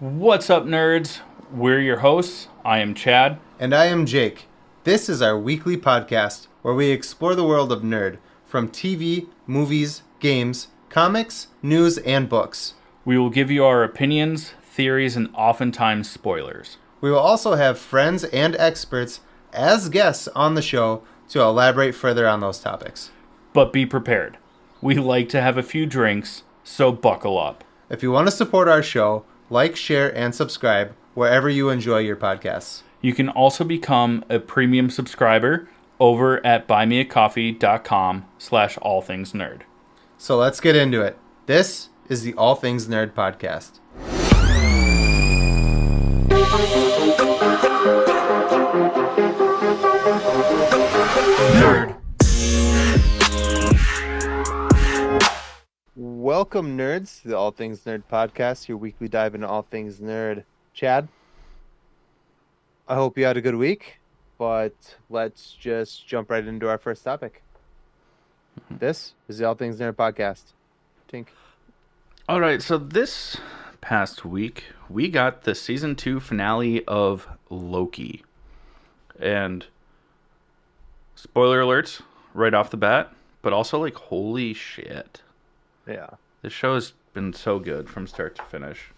What's up, nerds? We're your hosts. I am Chad. And I am Jake. This is our weekly podcast where we explore the world of nerd from TV, movies, games, comics, news, and books. We will give you our opinions, theories, and oftentimes spoilers. We will also have friends and experts as guests on the show to elaborate further on those topics. But be prepared. We like to have a few drinks, so buckle up. If you want to support our show, like, share, and subscribe wherever you enjoy your podcasts. You can also become a premium subscriber over at buymeacoffee.com/allthingsnerd. So let's get into it. This is the All Things Nerd podcast. Nerd. Welcome, nerds, to the All Things Nerd podcast, your weekly dive into all things nerd. Chad, I hope you had a good week, but let's just jump right into our first topic. This is the All Things Nerd podcast. Tink. All right, so this past week, we got the season 2 finale of Loki. And spoiler alerts right off the bat, but also like, holy shit. Yeah. This show has been so good from start to finish.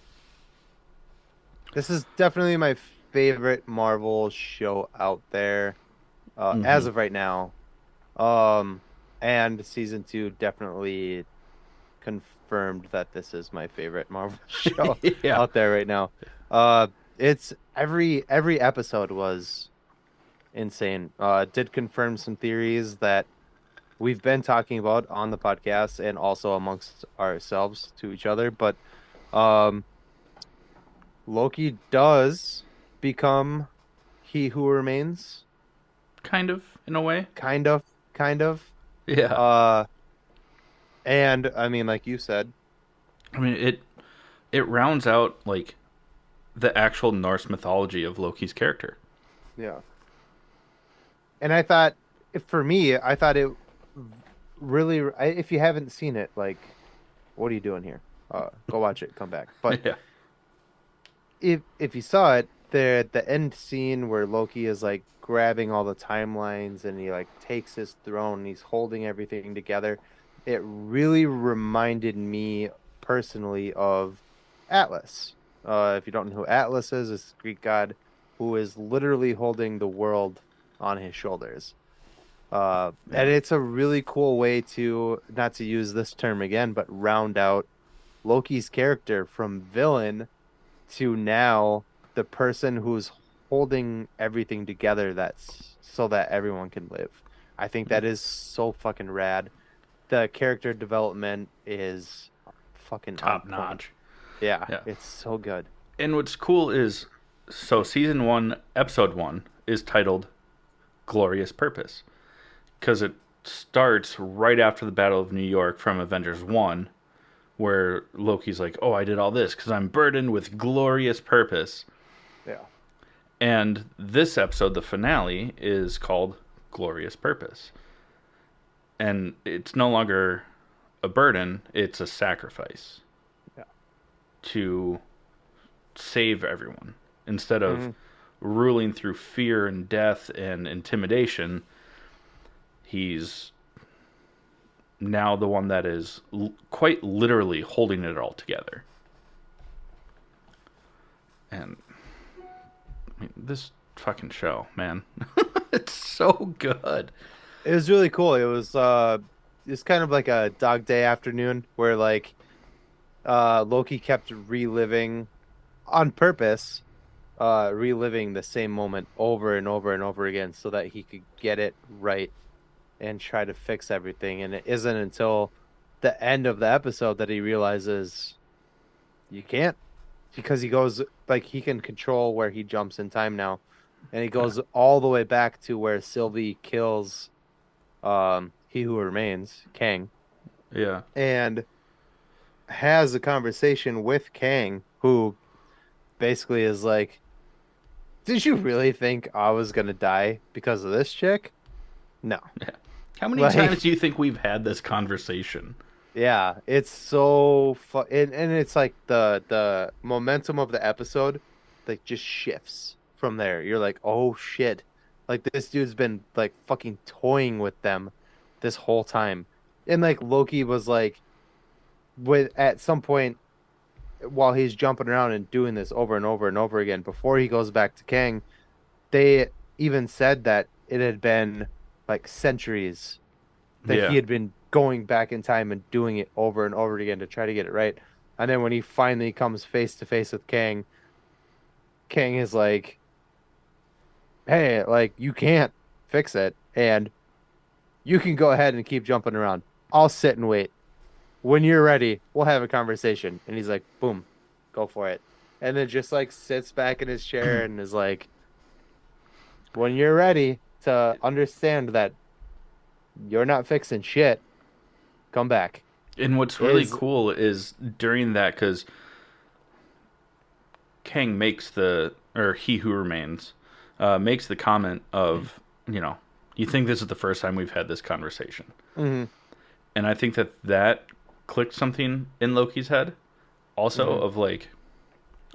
This is definitely my favorite Marvel show out there as of right now. And season 2 definitely confirmed that this is my favorite Marvel show Yeah. out there right now. It's every episode was insane. Did confirm some theories that we've been talking about on the podcast and also amongst ourselves to each other, but Loki does become He Who Remains. Kind of, in a way. Kind of. Yeah. And I mean, like you said, I mean, it rounds out, like, the actual Norse mythology of Loki's character. yeah. And I thought, for me, I thought it really, if you haven't seen it, like, what are you doing here? Go watch it, come back. But Yeah. if you saw it, the end scene where Loki is like grabbing all the timelines and he like takes his throne and he's holding everything together, it really reminded me personally of Atlas. If you don't know who Atlas is, it's a Greek god who is literally holding the world on his shoulders. And it's a really cool way to, not to use this term again, but round out Loki's character from villain to now the person who's holding everything together that's so that everyone can live. I think that is so fucking rad. The character development is fucking Top notch. Yeah, it's so good. And what's cool is, so season 1, episode 1 is titled Glorious Purpose. Because it starts right after the Battle of New York from Avengers 1, where Loki's like, oh, I did all this because I'm burdened with glorious purpose. Yeah. And this episode, the finale, is called Glorious Purpose. And it's no longer a burden, it's a sacrifice. Yeah. To save everyone. Instead of ruling through fear and death and intimidation, he's now the one that is quite literally holding it all together. And I mean, this fucking show, man, it's so good. It was really cool. It's kind of like a Dog Day afternoon where like Loki kept reliving on purpose, reliving the same moment over and over and over again so that he could get it right and try to fix everything. And it isn't until the end of the episode that he realizes you can't, because he goes, like, he can control where he jumps in time now, and he goes all the way back to where Sylvie kills He Who Remains, Kang. Yeah. And has a conversation with Kang, who basically is like, did you really think I was gonna die because of this chick? No. Yeah. How many Like- times do you think we've had this conversation? Yeah, it's so fun, and it's like the momentum of the episode like just shifts from there. You're like, oh shit, like this dude's been like fucking toying with them this whole time, and like Loki was like, with at some point while he's jumping around and doing this over and over and over again before he goes back to Kang, they even said that it had been like centuries that he Yeah. had been going back in time and doing it over and over again to try to get it right. And then when he finally comes face to face with Kang, Kang is like, "Hey, like you can't fix it, and you can go ahead and keep jumping around. I'll sit and wait. When you're ready, we'll have a conversation." And he's like, "Boom, go for it." And then just like sits back in his chair and is like, "When you're ready to understand that you're not fixing shit, come back." And what's really Is cool is during that, because Kang makes or He Who Remains, makes the comment of, you know, you think this is the first time we've had this conversation. Mhm, And I think that clicked something in Loki's head also mhm, of like,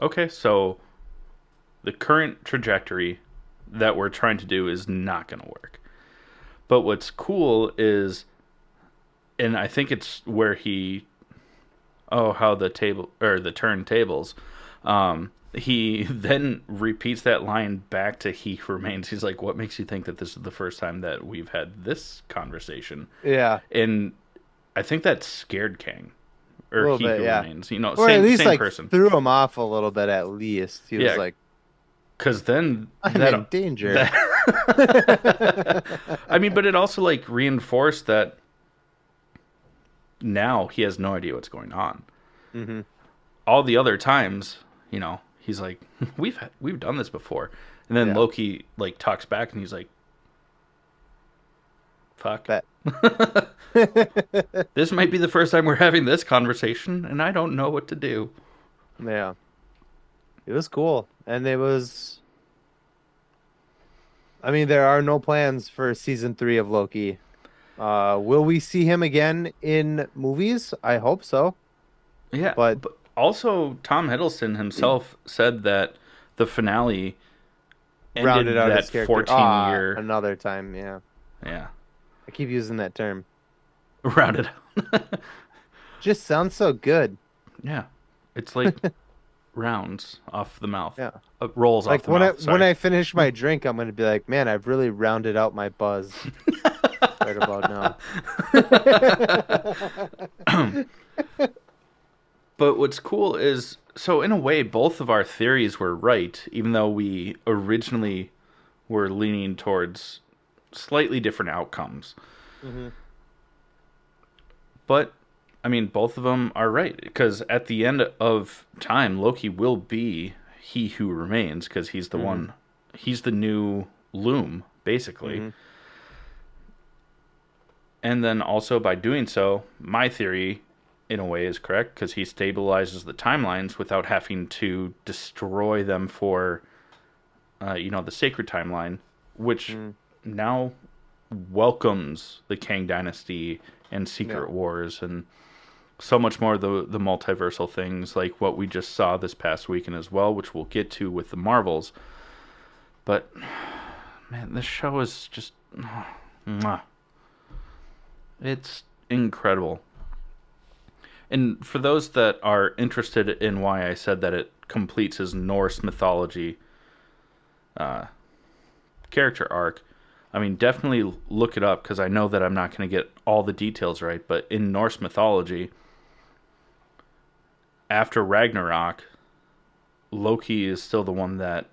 okay, so the current trajectory that we're trying to do is not going to work. But what's cool is, and I think it's where how the table or the turntables. He then repeats that line back to He Remains. He's like, "What makes you think that this is the first time that we've had this conversation?" yeah. And I think that scared Kang, A or little He bit, Who yeah. Remains. You know, Or at least same like person. threw him off a little bit at least. He was Yeah, like, because then I'm in danger. that I mean, but it also like reinforced that now he has no idea what's going on. Hmm. All the other times, he's like, we've done this before, and then Yeah, Loki like talks back and he's like, fuck, bet. this might be the first time we're having this conversation, and I don't know what to do. Yeah, it was cool. And it was, I mean, there are no plans for season three of Loki. Will we see him again in movies? I hope so. Yeah, But but also Tom Hiddleston himself said that the finale rounded ended out his that character. 14 year, Another time. Yeah, yeah, I keep using that term. rounded out. Just sounds so good. Yeah, it's like rounds off the mouth, Yeah. rolls off Like the mouth. when Sorry. I finish my drink, I'm gonna be like, man, I've really rounded out my buzz right about now. But what's cool is, so in a way, both of our theories were right, even though we originally were leaning towards slightly different outcomes. Hmm. But I mean, both of them are right, because at the end of time, Loki will be He Who Remains, because he's the Hmm. one, he's the new Loom, basically. Hmm. And then also by doing so, my theory, in a way, is correct, because he stabilizes the timelines without having to destroy them for, the sacred timeline, which Hmm. now welcomes the Kang Dynasty and Yeah. Secret Wars and so much more of the multiversal things, like what we just saw this past weekend as well, which we'll get to with the Marvels. But man, this show is just it's incredible. And for those that are interested in why I said that it completes his Norse mythology uh, character arc, I mean, definitely look it up, because I know that I'm not going to get all the details right. But in Norse mythology, after Ragnarok, Loki is still the one that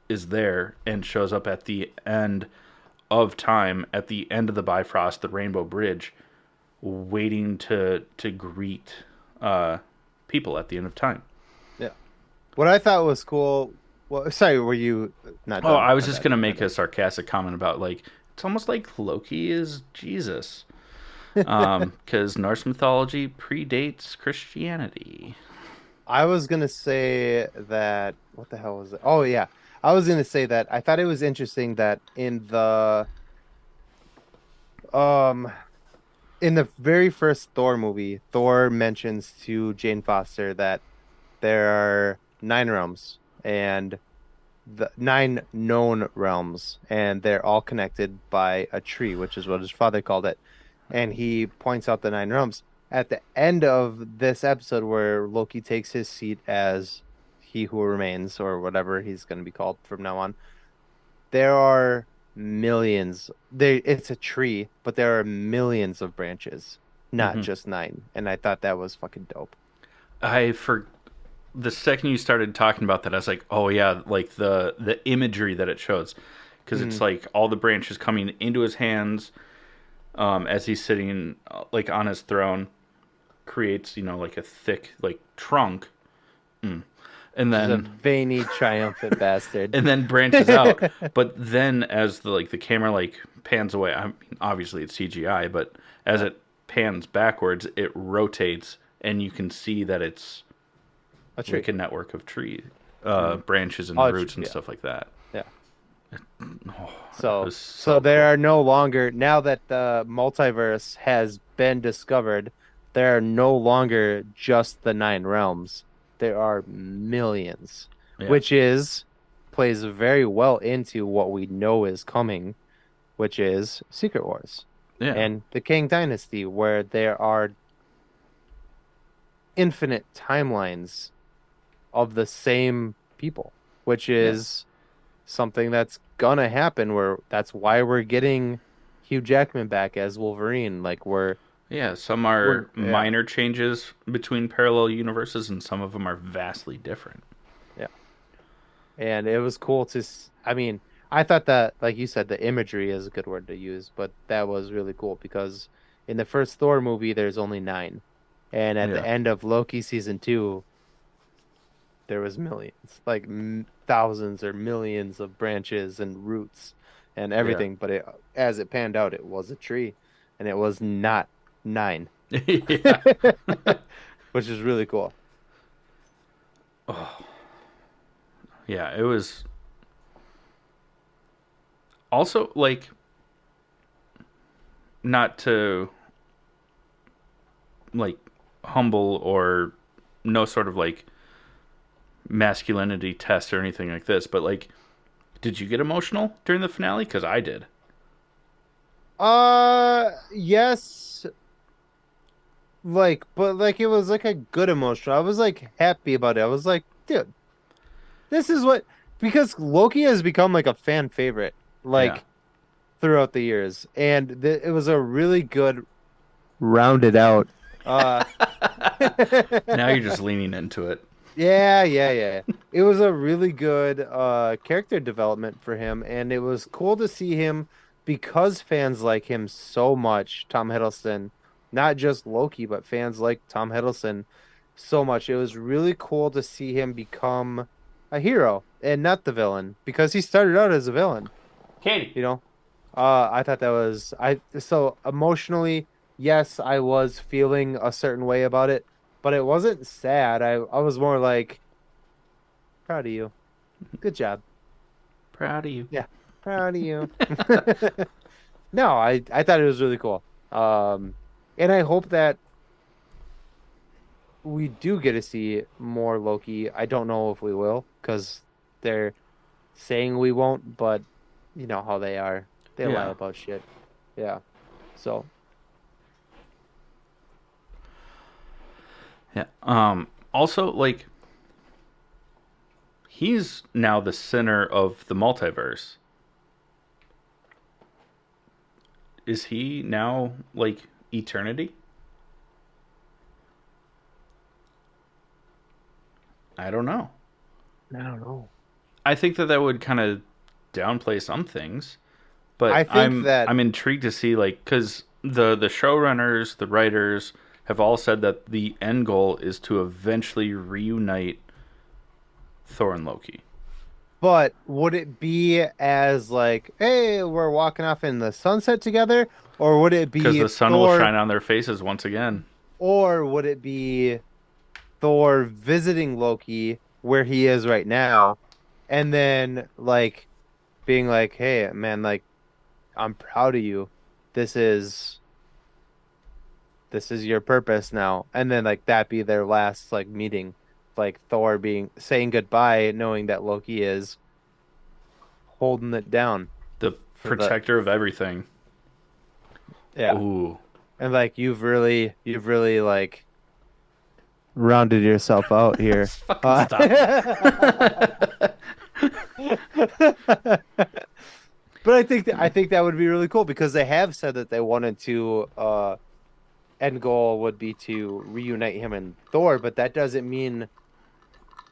is there and shows up at the end of time, at the end of the Bifrost, the Rainbow Bridge, waiting to greet uh, people at the end of time. Yeah. What I thought was cool. Well, sorry, were you not Oh, done? I was My just bad. gonna My make a bad. sarcastic comment about, like, it's almost like Loki is Jesus, because Norse mythology predates Christianity. I was gonna say that. What the hell was it? Oh yeah, I was gonna say that I thought it was interesting that um in the very first Thor movie, Thor mentions to Jane Foster that there are nine realms and the nine known realms, and they're all connected by a tree, which is what his father called it. And he points out the nine realms. At the end of this episode, where Loki takes his seat as he who remains, or whatever he's going to be called from now on, there are millions. It's a tree, but there are millions of branches, not Hmm. just nine. And I thought that was fucking dope. I for the second you started talking about that, I was like, oh yeah, like the imagery that it shows, because it's Mm, like all the branches coming into his hands as he's sitting like on his throne creates like a thick like trunk, and just a then veiny, triumphant bastard. branches out. But then as the camera like pans away, I mean, obviously it's CGI, but as Yeah. it pans backwards, it rotates, and you can see that it's A tree. like a network of tree Mm. branches Oh, and a tree. roots and Yeah. stuff like that. Yeah. Oh, that So, was so so there cool. are no longer, now that the multiverse has been discovered, there are no longer just the nine realms. There are millions, Yeah, which is plays very well into what we know is coming, which is Secret Wars yeah, and the Kang Dynasty, where there are infinite timelines of the same people, which yeah, is something that's gonna happen where that's why we're getting Hugh Jackman back as Wolverine. Like yeah. Some we're are yeah, minor changes between parallel universes, and some of them are vastly different. yeah. And it was cool I mean, I thought that like you said the imagery is a good word to use, but that was really cool because in the first Thor movie there's only nine. And at the Yeah, end of Loki season 2 there was millions, like thousands or millions of branches and roots and yeah, everything. But as it panned out, it was a tree, and it was not nine, yeah. which is really cool. Oh, yeah. It was also like not to like humble or no sort of like masculinity test or anything like this, but like, did you get emotional during the finale? Because I did. Yes, but like it was like a good emotion. I was like happy about it. I was like, dude, this is what because Loki has become like a fan favorite, Yeah. like throughout the years, and it was a really good rounded out. Uh, Now you're just leaning into it. yeah. It was a really good character development for him, and it was cool to see him because fans like him so much, Tom Hiddleston, not just Loki, but fans like Tom Hiddleston so much. It was really cool to see him become a hero and not the villain because he started out as a villain, Katie. you know. I thought that was I so emotionally, yes, I was feeling a certain way about it, but it wasn't sad. I was more like proud of you. Good job. Proud of you. Yeah, proud of you. No, I thought it was really cool. And I hope that we do get to see more Loki. I don't know if we will because they're saying we won't, but you know how they are. They lie Yeah. about shit. Yeah. So, Yeah. Also, like, he's now the center of the multiverse. Is he now like eternity? I don't know. I don't know. I think that would kind of downplay some things, but I think that I'm intrigued to see like because the showrunners, the writers have all said that the end goal is to eventually reunite Thor and Loki But would it be as like, hey, we're walking off in the sunset together, or would it because be the sun will Thor, shine on their faces once again. or would it be Thor visiting Loki where he is right now, and then like being like, hey, man, like I'm proud of you. This is this is your purpose now. And then like that be their last like meeting, like Thor being saying goodbye, knowing that Loki is holding it down The for the protector of everything. yeah. Ooh. And like you've really like rounded yourself out here. Fucking stop. But I think that would be really cool because they have said that they wanted to end goal would be to reunite him and Thor, but that doesn't mean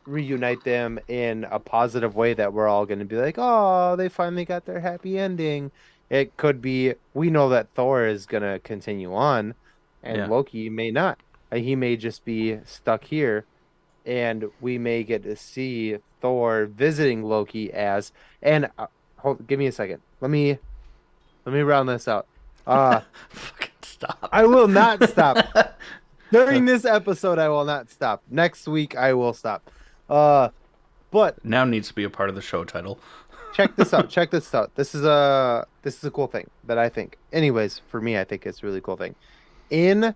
reunite them in a positive way that we're all going to be like, oh, they finally got their happy ending. It could be, we know that Thor is going to continue on and Yeah. Loki may not. He may just be stuck here and we may get to see Thor visiting Loki as, and hold, give me a second. Let me round this out. Uh, Fucking stop. I will not stop. During this episode, I will not stop. Next week, I will stop. Uh, but Now needs to be a part of the show title. check this out. Check this out. This is a cool thing that I think. Anyways, for me, I think it's a really cool thing. In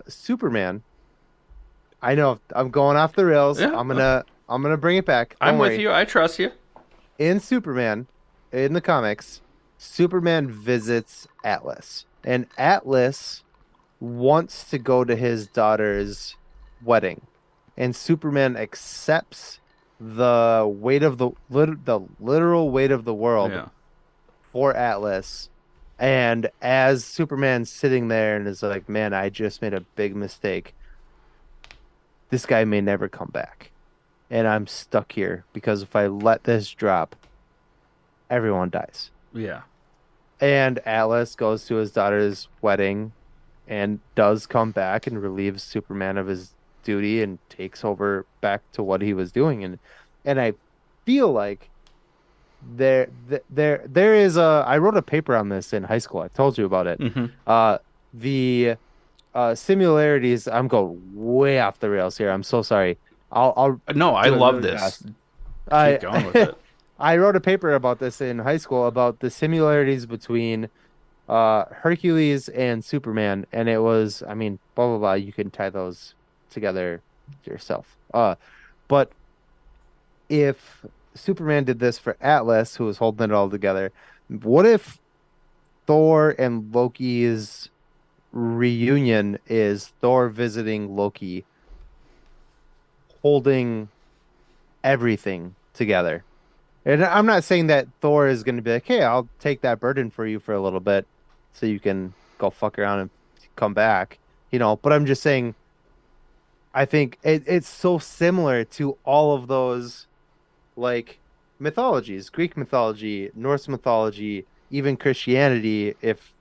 Superman, I know I'm going off the rails. Yeah. I'm gonna bring it back. Don't I'm with worry. you. I trust you. In Superman, in the comics, Superman visits Atlas, and Atlas wants to go to his daughter's wedding, and Superman accepts the weight of the literal weight of the world Yeah. for Atlas. And as Superman's sitting there and is like, "Man, I just made a big mistake. This guy may never come back, and I'm stuck here because if I let this drop, everyone dies." Yeah. And Atlas goes to his daughter's wedding and does come back and relieves Superman of his duty and takes over back to what he was doing. And I feel like there is a I wrote a paper on this in high school. I told you about it. Hmm. The similarities. I'm going way off the rails here. I'm so sorry. I'll No, I do it love really this. fast. Keep going with I it. I wrote a paper about this in high school about the similarities between Hercules and Superman, and it was, I mean, blah blah blah. You can tie those together yourself. But if Superman did this for Atlas, who was holding it all together, what if Thor and Loki's reunion is Thor visiting Loki, holding everything together? And I'm not saying that Thor is going to be like, "Hey, I'll take that burden for you for a little bit, so you can go fuck around and come back," you know. But I'm just saying, I think it's so similar to all of those like mythologies, Greek mythology, Norse mythology, even Christianity, if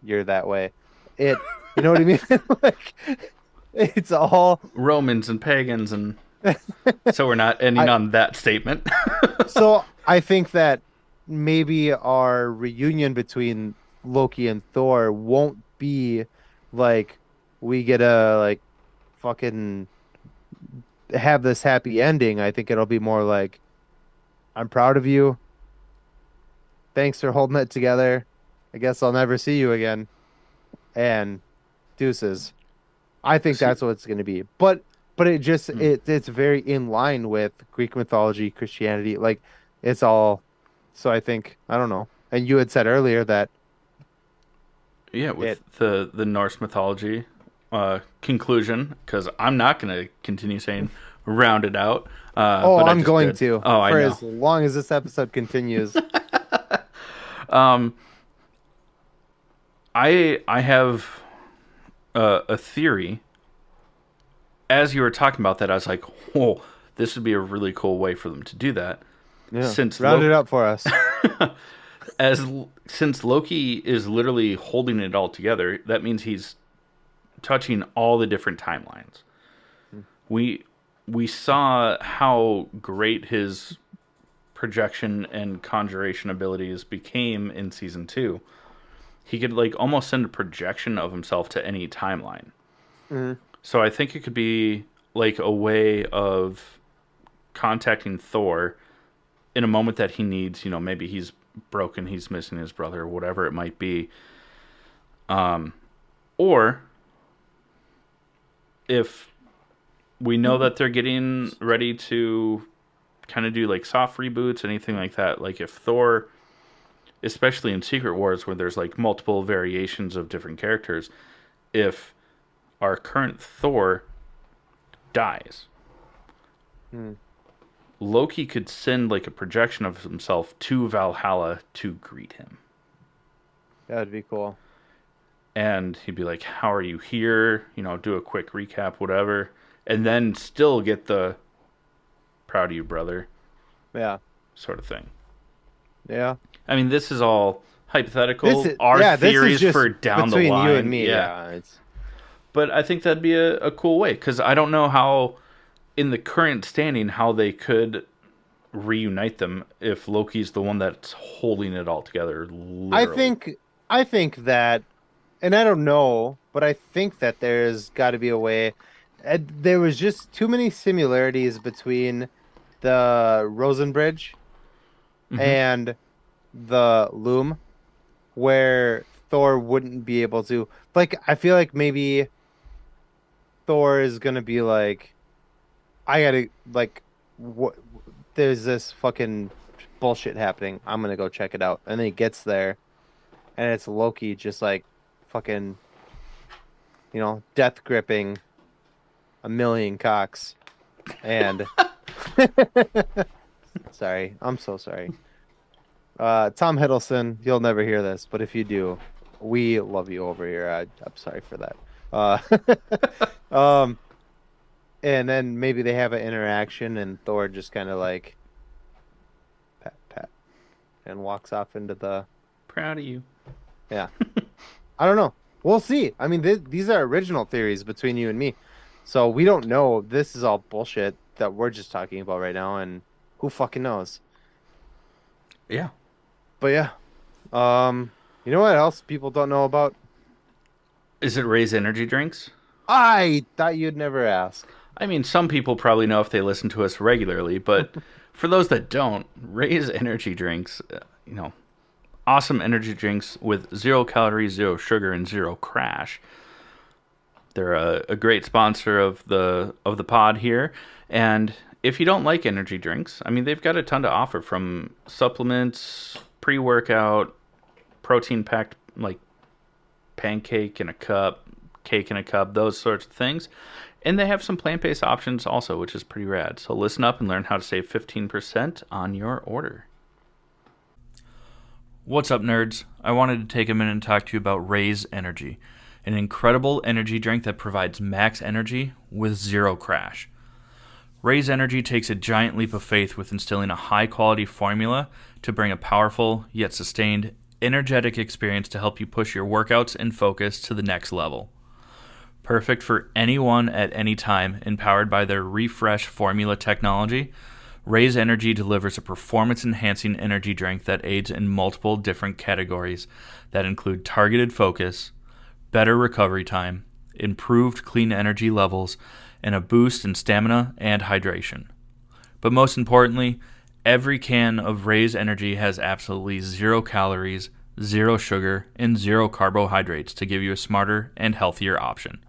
you're that way. It, you know what I mean? Like, it's all. Romans and pagans, and so we're not ending I on that statement. so I think that maybe our reunion between Loki and Thor won't be like we get a like fucking have this happy ending. I think it'll be more like I'm proud of you. Thanks for holding it together. I guess I'll never see you again. And deuces. I think See, that's what it's going to be. But it just hmm. it's very in line with Greek mythology, Christianity. Like it's all. So I think I don't know. And you had said earlier that Yeah, with it. the Norse mythology conclusion, because I'm not going to continue saying rounded out, Oh, but I I'm just going did. to Oh, I for know. as long as this episode continues. Um, I have a theory. As you were talking about that, I was like, "Whoa, this would be a really cool way for them to do that." Yeah, Since round it Loki, up for us. since Loki is literally holding it all together, that means he's touching all the different timelines. We we saw how great his projection and conjuration abilities became in season 2. He could like almost send a projection of himself to any timeline. Mhm. So I think it could be like a way of contacting Thor in a moment that he needs, maybe he's broken, he's missing his brother, whatever it might be. Or if we know that they're getting ready to kind of do like soft reboots, anything like that, like if Thor, especially in Secret Wars where there's like multiple variations of different characters, if our current Thor dies, Hmm, Loki could send like a projection of himself to Valhalla to greet him. that would be cool. And he'd be like, "How are you here?" Do a quick recap, whatever. And then still get the "proud of you, brother" Yeah, sort of thing. yeah. I mean, this is all This hypothetical, is our yeah. This is theories just for down the between you and line. me. Yeah. Yeah, it's But I think that'd be a cool way because I don't know how, in the current standing, how they could reunite them if Loki's the one that's holding it all together, I literally. think I think that, and I don't know, but I think that there's got to be a way. There was just too many similarities between the Rosen Bridge Mm-hmm. and the Loom, where Thor wouldn't be able to. Like, I feel like maybe Thor is gonna be like, I gotta like, what? There's this fucking bullshit happening. I'm gonna go check it out, and then he gets there, and it's Loki just like fucking, death gripping a million cocks. And sorry, I'm so sorry. Tom Hiddleston, you'll never hear this, but if you do, we love you over here. I'm sorry for that. Um, and then maybe they have an interaction, and Thor just kind of like pat pat and walks off into the Proud of you. yeah. I don't know. We'll see. I mean, these are original theories between you and me, so we don't know. This is all bullshit that we're just talking about right now, and who fucking knows? Yeah. But yeah, you know what else people don't know about? Is it Ray's energy drinks? I thought you'd never ask. I mean, some people probably know if they listen to us regularly, but for those that don't, Ray's energy drinks, awesome energy drinks with 0 calories, 0 sugar, and 0 crash. They're a great sponsor of the pod here, and if you don't like energy drinks, I mean they've got a ton to offer from supplements, pre-workout, protein packed like pancake in a cup, cake in a cup, those sorts of things. And they have some plant-based options also, which is pretty rad. So listen up and learn how to save 15% on your order. What's up, nerds? I wanted to take a minute and talk to you about Raise Energy, an incredible energy drink that provides max energy with 0 crash. Raise Energy takes a giant leap of faith with instilling a high-quality formula to bring a powerful, yet sustained, energetic experience to help you push your workouts and focus to the next level. Perfect for anyone at any time, empowered by their refresh formula technology, Raise Energy delivers a performance-enhancing energy drink that aids in multiple different categories that include targeted focus, better recovery time, improved clean energy levels, and a boost in stamina and hydration. But most importantly, every can of Raise Energy has absolutely 0 calories, 0 sugar, and 0 carbohydrates to give you a smarter and healthier option.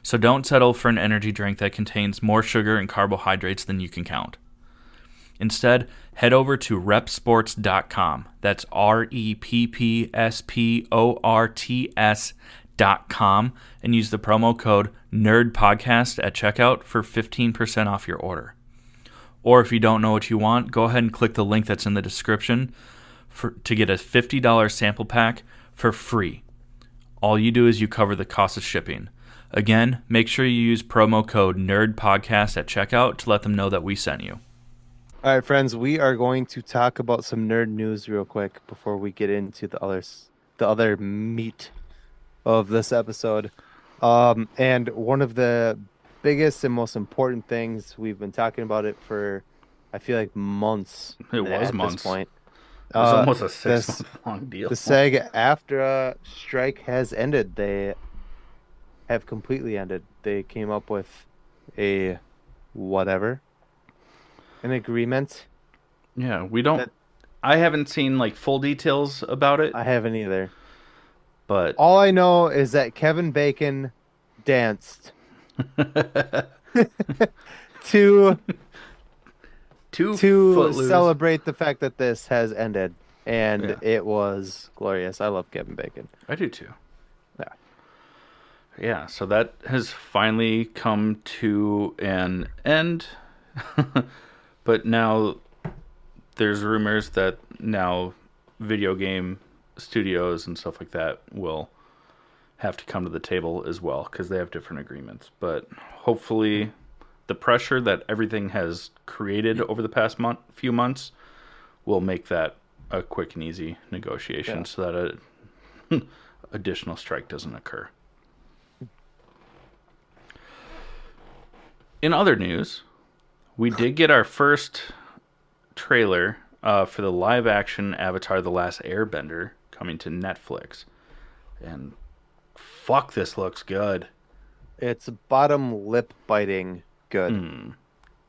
So don't settle for an energy drink that contains more sugar and carbohydrates than you can count. Instead, head over to repsports.com. That's REPPSPORTS.com and use the promo code NERDPODCAST at checkout for 15% off your order. Or if you don't know what you want, go ahead and click the link that's in the description to get a $50 sample pack for free. All you do is you cover the cost of shipping. Again, make sure you use promo code NERDPODCAST at checkout to let them know that we sent you. All right, friends, we are going to talk about some nerd news real quick before we get into the other meat of this episode. And one of the biggest and most important things we've been talking about it for, I feel like months It was at this months. point. It was almost a This 6 month long deal. the SAG-AFTRA strike has ended. They have completely ended. They came up with a whatever, an agreement Yeah, we don't. that I haven't seen like full details about it. I haven't either. But All I know is that Kevin Bacon danced to too to footloose. celebrate the fact that this has ended, and Yeah, it was glorious. I love Kevin Bacon. I do too. Yeah. Yeah, so that has finally come to an end. But now there's rumors that now video game studios and stuff like that will have to come to the table as well because they have different agreements. But hopefully, the pressure that everything has created over the past few months will make that a quick and easy negotiation Yeah. so that a additional strike doesn't occur. In other news, we did get our first trailer for the live action Avatar The Last Airbender coming to Netflix. And fuck, this looks good. It's bottom lip biting good. Mm.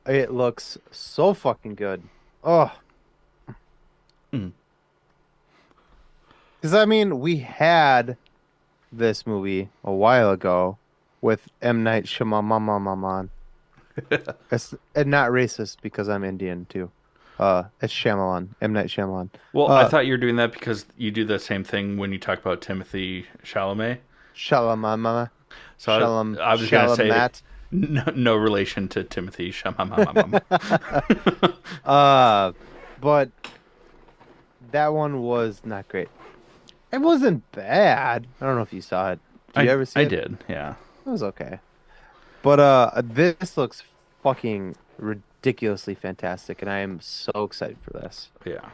It looks so fucking good. Oh, Mm. because I mean, we had this movie a while ago with M. Night Shyamalan. It's and not racist because I'm Indian too. It's Shyamalan, M. Night Shyamalan. Well, I Uh, thought you were doing that because you do the same thing when you talk about Timothy Chalamet. Shalamama, So I was gonna say Shalamat. no relation to Timothy Chalamet. Uh, but that one was not great. It wasn't bad. I don't know if you saw it. Did you ever see I it? did, yeah, It was okay. But this looks fucking ridiculously fantastic, and I am so excited for this. yeah.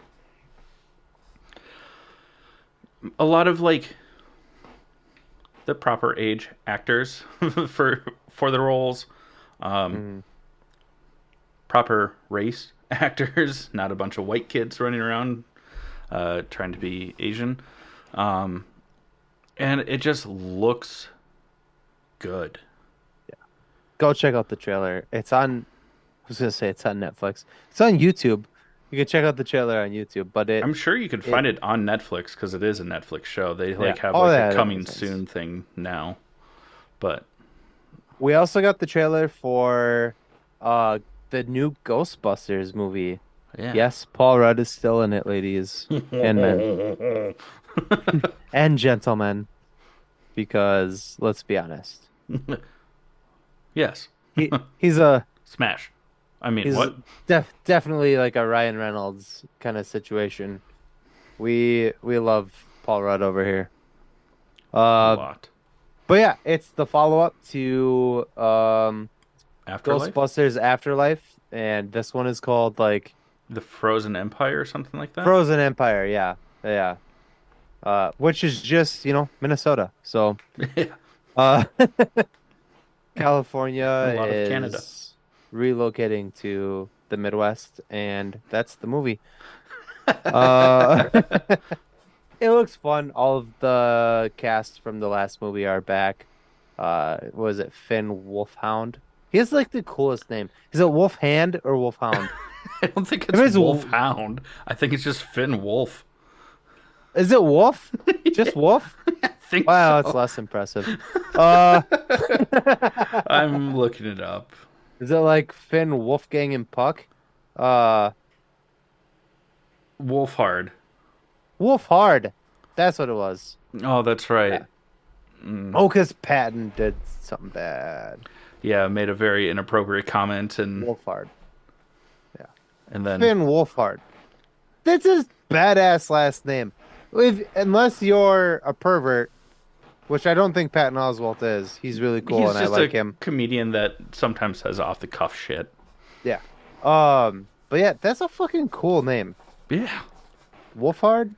A lot of like the proper age actors for the roles, um, Mm. proper race actors, not a bunch of white kids running around trying to be Asian, um, and it just looks good. Go check out the trailer. It's on. I was gonna say it's on Netflix. It's on YouTube. You can check out the trailer on YouTube. But I'm sure you could it find it on Netflix because it is a Netflix show. They yeah. like have Oh like a yeah, that coming makes sense. soon thing now, but We also got the trailer for uh the new Ghostbusters movie. yeah. Yes, Paul Rudd is still in it, ladies and men and gentlemen, because let's be honest. Yes. He's a Smash. I mean, he's what? definitely like a Ryan Reynolds kind of situation. We love Paul Rudd over here. A Uh, lot. but yeah, it's the follow-up to Afterlife? Ghostbusters Afterlife, and this one is called like The Frozen Empire or something like that? Frozen Empire. Yeah, yeah. Which is just, Minnesota. So, Yeah. uh, A California lot of Canada. is relocating to the Midwest, and that's the movie. Uh, it looks fun. All of the cast from the last movie are back. Was it Finn Wolfhound? He has like the coolest name. Is it Wolfhand or Wolfhound? I don't think If it's it's Wolfhound. I think it's just Finn Wolf. is it Wolf? Just Wolf? I think Wow, it's so. less impressive. Uh, I'm looking it up. is it like Finn, Wolfgang, and Puck? Uh, Wolfhard. Wolfhard. That's what it was. Oh, that's right. Yeah. Mm. Oh, because Patton did something bad. Yeah, made a very inappropriate comment Wolfhard. Yeah. and then Finn Wolfhard. That's his badass last name. Unless you're a pervert, which I don't think Patton Oswalt is. He's really cool he's and I just like a him. comedian that sometimes says off the cuff shit. Yeah. But yeah, that's a fucking cool name. Yeah. Wolfhard?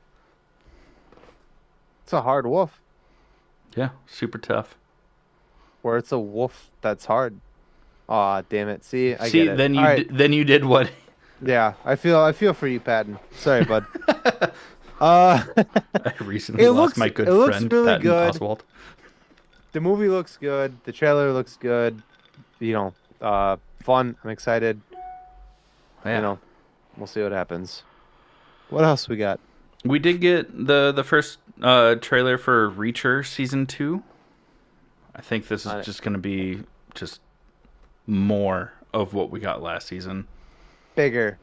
It's a hard wolf. Yeah, super tough. Or it's a wolf that's hard. Aw, damn it. See, I See, get it. then All right. then you did what Yeah, I feel for you, Patton. Sorry, bud. Uh I recently lost my it good looks friend really Patton good. Oswalt. The movie looks good. The trailer looks good. Fun. I'm excited. You Yeah. know, we'll see what happens. What else we got? We did get the first trailer for Reacher season 2. I think this is On it. just going to be just more of what we got last season. Bigger.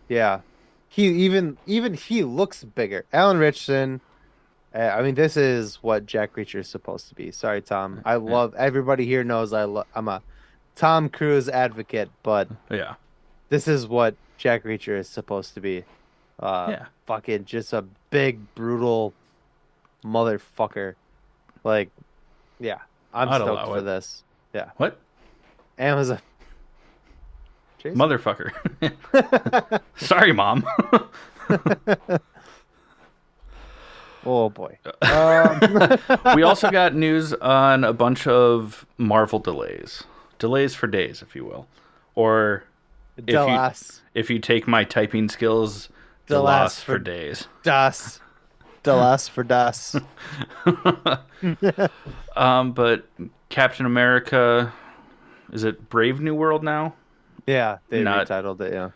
Yeah. He even he looks bigger. Alan Richardson. I mean, this is what Jack Reacher is supposed to be. Sorry, Tom. I Yeah, love everybody here knows I'm a Tom Cruise advocate, but yeah, this is what Jack Reacher is supposed to be. yeah. Fucking just a big brutal motherfucker. Like, yeah, I'm I'd stoked allow for it. this. Yeah, What Amazon. Jason. motherfucker? Sorry, mom. Oh boy. We also got news on a bunch of Marvel delays for days, if you will, or if you Delas. if you take my typing skills, Delas Delas for for days. Das. Delas for Das. But Captain America, is it Brave New World now? Yeah, they Not, retitled it, yeah.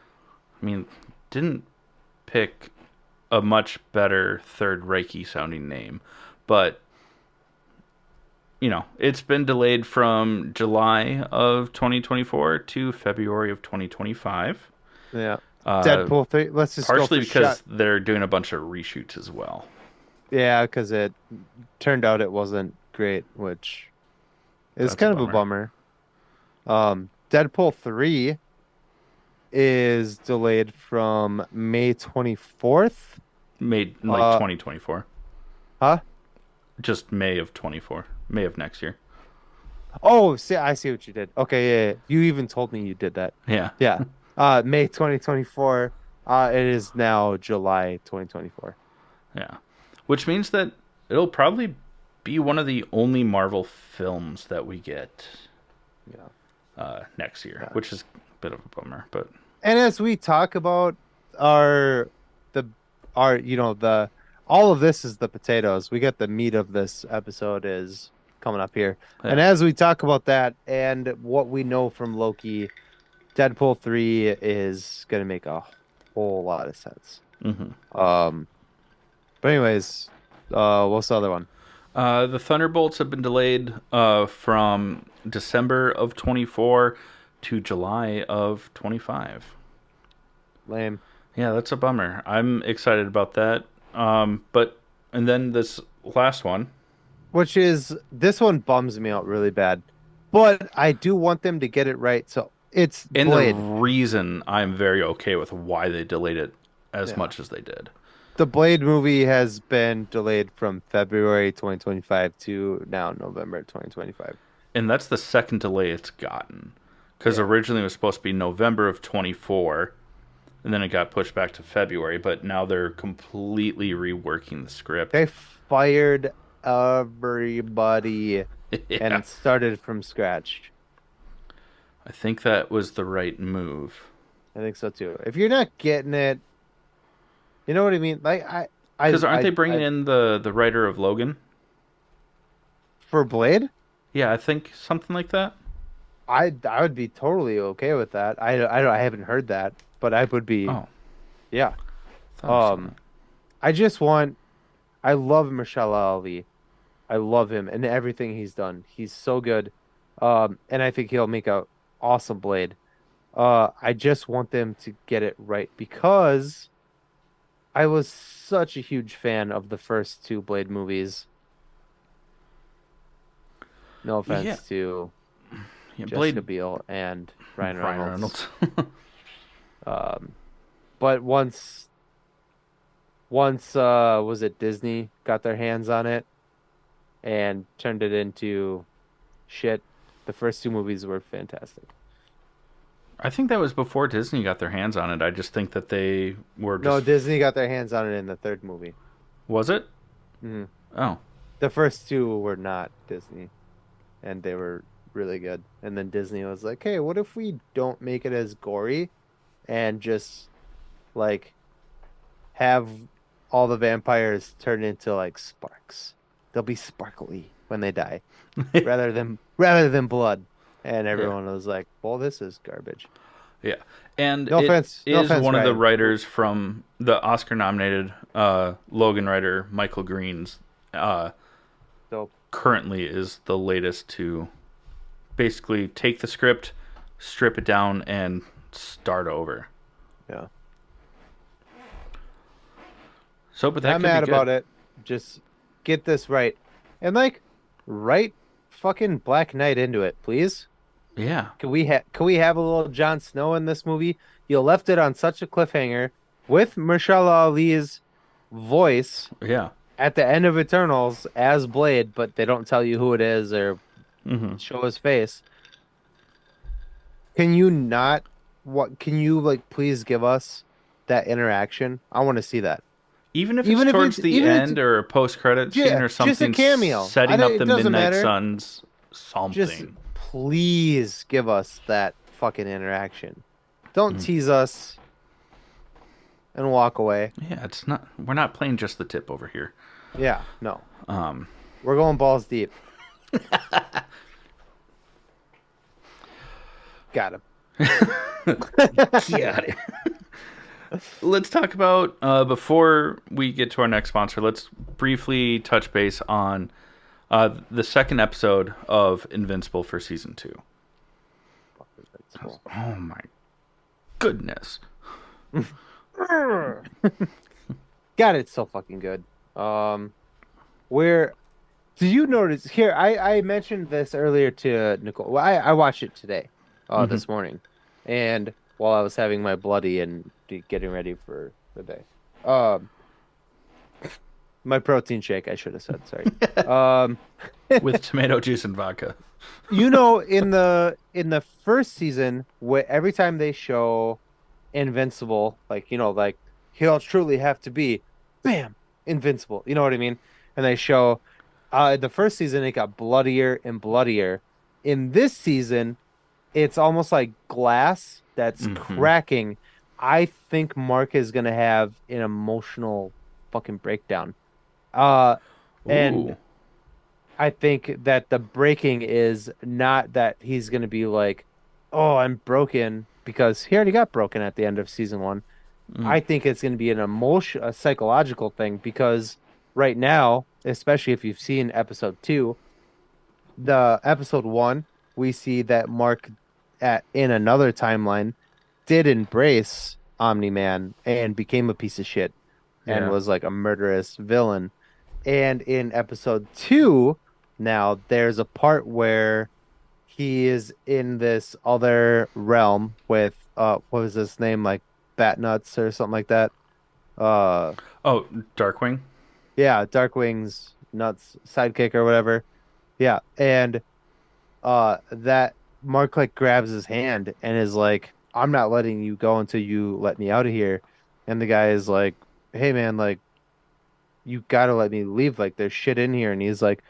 I mean, didn't pick a much better Third Reiki sounding name, but it's been delayed from July of 2024 to February of 2025. Yeah. Uh, Deadpool 3. Let's just go Partially for shot. because they're doing a bunch of reshoots as well. Yeah, because it turned out it wasn't great, which is That's a kind of a bummer. bummer. Deadpool 3 is delayed from May 24th. Made in like Uh, 2024. huh? Just May of 24. May of next year. Oh, see, I see what you did. Okay, yeah, yeah. You even told me you did that. Yeah. Yeah. May 2024. It is now July 2024. Yeah. Which means that it'll probably be one of the only Marvel films that we get Yeah. next year, Yeah. which is a bit of a bummer. But And as we talk about our the our the all of this is the potatoes. We get the meat of this episode is coming up here. And yeah. as we talk about that and what we know from Loki, Deadpool 3 is gonna make a whole lot of sense. hmm Um but anyways, what's the other one? The Thunderbolts have been delayed from December of 24 to July of 25. Lame. Yeah, that's a bummer. I'm excited about that. And then this last one. Which is this one bums me out really bad. But I do want them to get it right. So it's And the Blade. reason I'm very okay with why they delayed it as Yeah. much as they did. The Blade movie has been delayed from February 2025 to now November 2025. And that's the second delay it's gotten. Because Yeah. originally it was supposed to be November of 24, and then it got pushed back to February, but now they're completely reworking the script. They fired everybody Yeah. and started from scratch. I think that was the right move. I think so too. If you're not getting it, you know what I mean? Like Because aren't they bringing I in the writer of Logan? for Blade, Yeah, I think something like that. I would be totally okay with that. I haven't heard that, but I would be, Oh, yeah. thought I saw Um, I just want. I love Michelle Ali. I love him and everything he's done. He's so good. And I think he'll make a awesome Blade. I just want them to get it right because I was such a huge fan of the first two Blade movies. No that. offense to Yeah, Jessica Blade. Biel and Ryan Ryan Reynolds. Reynolds. Um, but once was it Disney got their hands on it and turned it into shit. The first two movies were fantastic. I think that was before Disney got their hands on it. I just think that they were No, just. Disney got their hands on it in the third movie. Was it? Hmm. Oh. The first two were not Disney, and they were really good. And then Disney was like, "Hey, what if we don't make it as gory, and just like have all the vampires turn into like sparks? They'll be sparkly when they die, rather than blood." And Yeah. everyone was like, "Well, this is garbage." Yeah. And No it offense, no is offense, one of the Ryan. writers from the Oscar nominated Logan writer, Michael Green's So currently is the latest to basically take the script, strip it down, and start over. yeah, So, but that not could be mad good. about it. Just get this right, and like write fucking Black Knight into it, please. Yeah, Can we have a little Jon Snow in this movie? You left it on such a cliffhanger with Mahershala Ali's voice yeah. at the end of Eternals as Blade, but they don't tell you who it is or Hmm. show his face. Can you not what can you like please give us that interaction? I want to see that. Even if it's towards the Even if it's end or a post-credit scene yeah, or just a something, cameo. setting up It the doesn't Midnight matter. Suns, Just something. please give us that fucking interaction. Don't Mm. tease us and walk away. Yeah, it's not. We're not playing just the tip over here. Yeah, no. Um, We're going balls deep. Got him. yeah. Let's talk about before we get to our next sponsor. Let's briefly touch base on the second episode of Invincible for season 2. Invincible. Oh my goodness! God, it's so fucking good. Where do you notice here? I mentioned this earlier to Nicole. Well, I watched it today, Hmm. this morning, and while I was having my bloody and getting ready for the day, um, my protein shake, I should have said, sorry. Um, With tomato juice and vodka. in the first season, where every time they show Invincible, like like he'll truly have to be, bam, invincible. You know what I mean? And they show, the first season it got bloodier and bloodier. In this season, it's almost like glass that's Hmm. cracking. I think Mark is gonna have an emotional fucking breakdown. Uh, and Ooh. I think that the breaking is not that he's going to be like, oh, I'm broken because he already got broken at the end of season one. Mm. I think it's going to be a psychological thing because right now, especially if you've seen episode two, the episode one, we see that Mark in another timeline did embrace Omni-Man and became a piece of shit and Yeah. was like a murderous villain. And in episode two, now there's a part where he is in this other realm with what was his name, like Bat Nuts or something like that. Uh Oh, Darkwing. yeah, Darkwing's Nuts sidekick or whatever. Yeah. And that Mark like grabs his hand and is like, I'm not letting you go until you let me out of here. And the guy is like, hey man, like you gotta let me leave. Like there's shit in here. And he's like,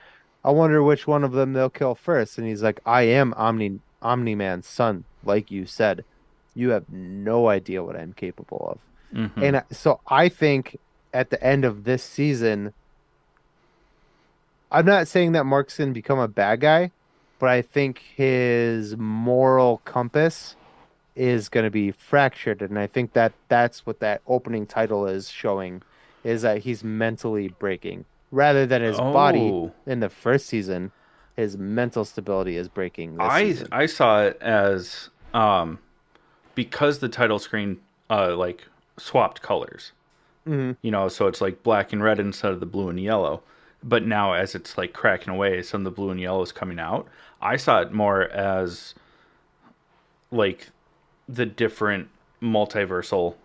I wonder which one of them they'll kill first. And he's like, I am Omni-Man's son, like you said. You have no idea what I'm capable of. Hmm. And so I think at the end of this season, I'm not saying that Mark's gonna become a bad guy, but I think his moral compass is going to be fractured, and I think that that's what that opening title is showing, is that he's mentally breaking rather than his body Oh, in the first season. His mental stability is breaking this I season. I saw it as because the title screen like swapped colors. Hmm. So it's like black and red instead of the blue and yellow. But now as it's like cracking away, some of the blue and yellow is coming out. I saw it more as like the different multiversal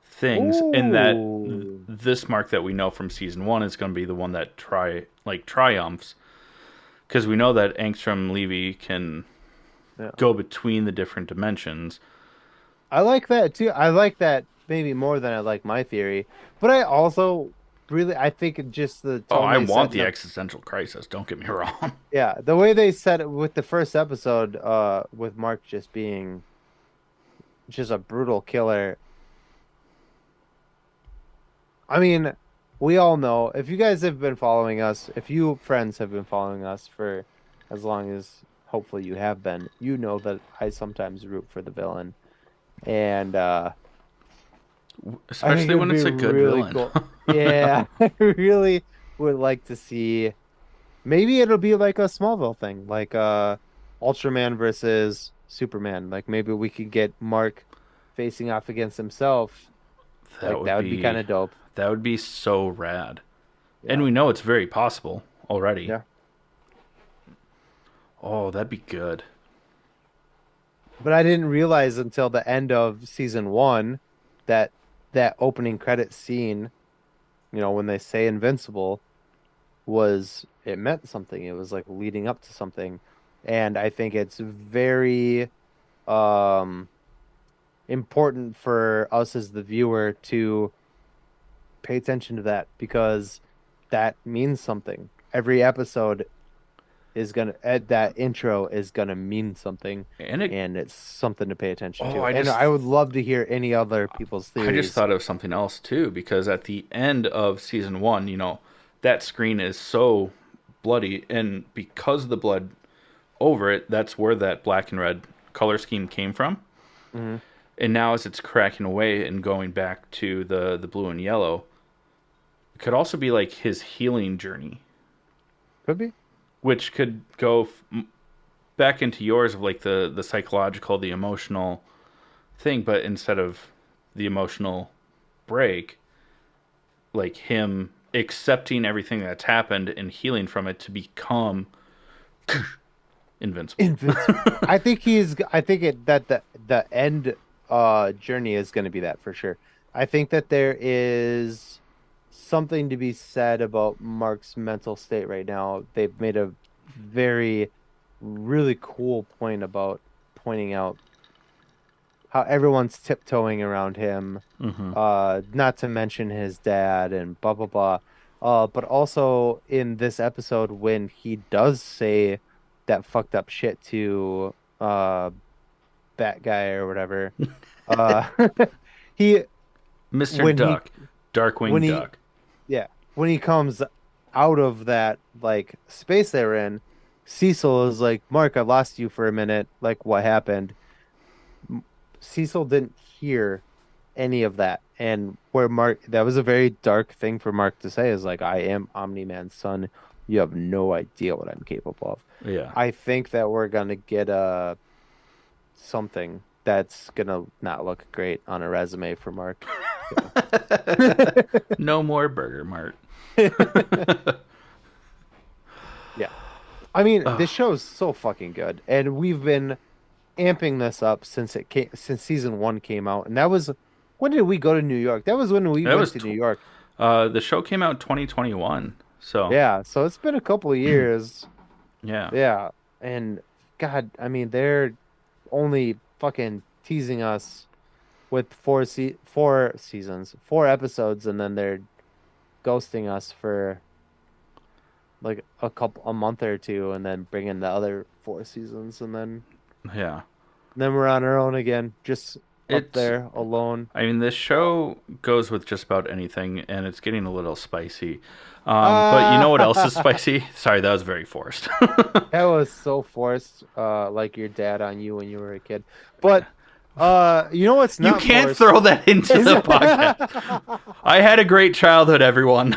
things in that Ooh. this Mark that we know from season 1 is going to be the one that triumphs because we know that Angstrom Levy can Yeah. go between the different dimensions. I like that too. I like that maybe more than I like my theory, but I also really I think just the Oh, tone I they set want in the the existential crisis, don't get me wrong. yeah, the way they said it with the first episode, with Mark just being just a brutal killer. I mean, we all know if you guys have been following us, if you friends have been following us for as long as hopefully you have been, you know that I sometimes root for the villain. And I think Especially it would when be it's a good really villain. cool. Yeah, really. would like to see. Maybe it'll be like a Smallville thing, like Ultraman versus Superman. Like maybe we could get Mark facing off against himself. That Like would that would be kind be of dope. that would be so rad. And Yeah. we know it's very possible already. Yeah. Oh, that'd be good. But I didn't realize until the end of season one that that opening credit scene, when they say invincible, was it meant something. It was like leading up to something. And I think it's very um important for us as the viewer to pay attention to that because that means something. Every episode is gonna that intro is gonna mean something, And it and it's something to pay attention oh, to. And I would love to hear any other people's I just theories. thought of something else too because at the end of season 1, that screen is so bloody and because of the blood over it, that's where that black and red color scheme came from. Hmm. And now as it's cracking away and going back to the blue and yellow, it could also be like his healing journey, Could be. which could go back into yours of like the psychological, the emotional thing, but instead of the emotional break, like him accepting everything that's happened and healing from it to become invincible. Invincible. I think he's. I think it that the end journey is going to be that for sure. I think that there is something to be said about Mark's mental state right now. They've made a very really cool point about pointing out how everyone's tiptoeing around him. Hmm. Not to mention his dad and blah blah blah. But also in this episode when he does say that fucked up shit to that guy or whatever. Uh he Mr. when he Duck, when Darkwing he Duck. yeah, when he comes out of that like space they're in, Cecil is like, "Mark, I lost you for a minute. Like what happened?" Cecil didn't hear any of that. And where Mark, that was a very dark thing for Mark to say is like, I am Omni-Man's son. You have no idea what I'm capable of. Yeah. I think that we're gonna get something that's gonna not look great on a resume for Mark. So. No more Burger Mart. Yeah. I mean, Ugh, this show is so fucking good. And we've been amping this up since season one came out. And that was when did we go to New York? That was when we that went was to New York. the show came out in 2021. So, Yeah, so it's been a couple of years. yeah. Yeah. And God, I mean, they're only fucking teasing us with four seasons, four episodes, and then they're ghosting us for like a month or two, and then bringing the other four seasons, and Yeah. then we're on our own again, just up It's there alone. I mean, this show goes with just about anything, and it's getting a little spicy. But you know what else is Ah, spicy? Sorry, that was very forced. that was so forced, like your dad on you when you were a kid. But you know what's You not can't forced? throw that into Is the podcast. I had a great childhood, everyone.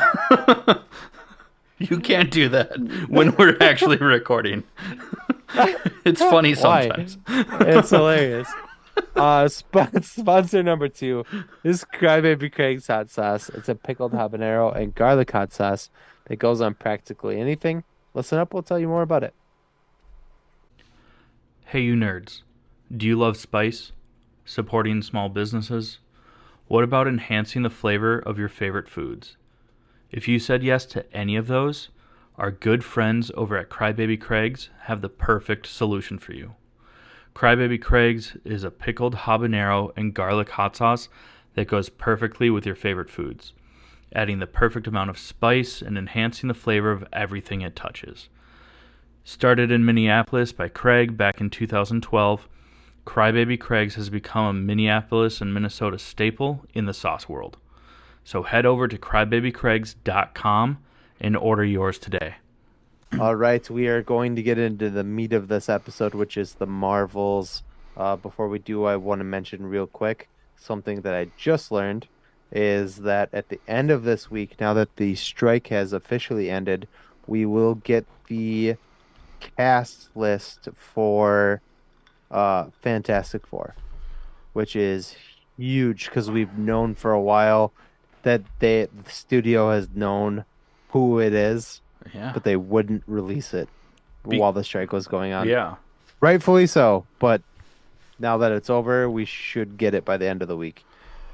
You can't do that when we're actually recording. It's funny Why? sometimes. It's hilarious. Sponsor number two is Crybaby Craig's hot sauce. It's a pickled habanero and garlic hot sauce that goes on practically anything. Listen up, we'll tell you more about it. Hey, you nerds. Do you love spice? Supporting small businesses? What about enhancing the flavor of your favorite foods? If you said yes to any of those, our good friends over at Crybaby Craig's have the perfect solution for you. Crybaby Craig's is a pickled habanero and garlic hot sauce that goes perfectly with your favorite foods, adding the perfect amount of spice and enhancing the flavor of everything it touches. Started in Minneapolis by Craig back in 2012, Crybaby Craig's has become a Minneapolis and Minnesota staple in the sauce world. So head over to crybabycraigs.com and order yours today. All right, we are going to get into the meat of this episode, which is the Marvels. Before we do, I want to mention real quick something that I just learned. is that at the end of this week, now that the strike has officially ended, we will get the cast list for Fantastic Four, which is huge because we've known for a while that the studio has known who it is, Yeah. but they wouldn't release it Be- while the strike was going on. yeah. Rightfully so, but now that it's over, we should get it by the end of the week.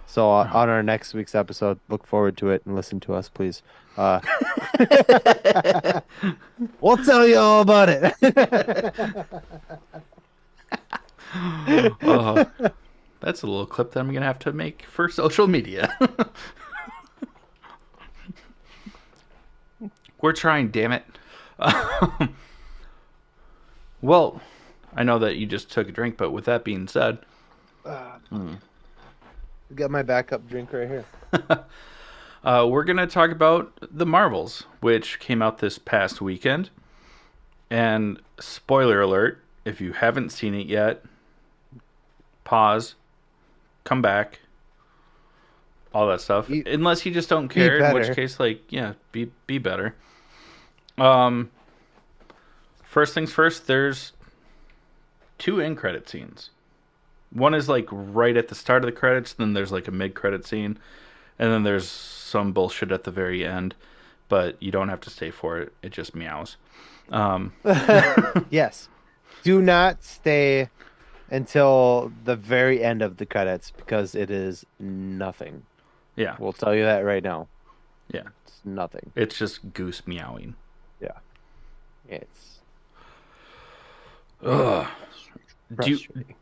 So on our next week's episode, look forward to it and listen to us, please. Uh, we'll tell you all about it. Oh, that's a little clip that I'm gonna have to make for social media. We're trying, damn it. Well, I know that you just took a drink, but with that being said, Got my backup drink right here. we're gonna talk about the Marvels, which came out this past weekend. And spoiler alert: if you haven't seen it yet, pause, come back, all that stuff. Be- Unless you just don't care, in which better. case, like, yeah, be better. Um, First things first. There's two end credit scenes. One is like right at the start of the credits, then there's like a mid credit scene, and then there's some bullshit at the very end. But you don't have to stay for it. It just meows. Um, Yes. Do not stay until the very end of the credits because it is nothing. yeah, We'll tell you that right now. yeah. It's nothing. It's just goose meowing. Yeah. It's Ugh. Do you, frustrating.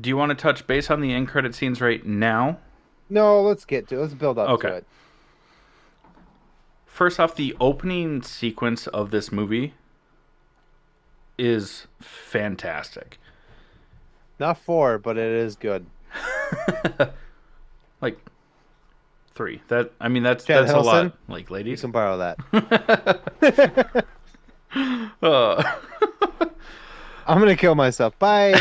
do you want to touch base on the end credit scenes right now? No, let's build up to Okay. it. First off, the opening sequence of this movie is fantastic. Not four, but it is good. Like 3. That I mean Chad that's a Hiddleston? lot. Like You ladies. can borrow that. Uh, I'm gonna kill myself. Bye.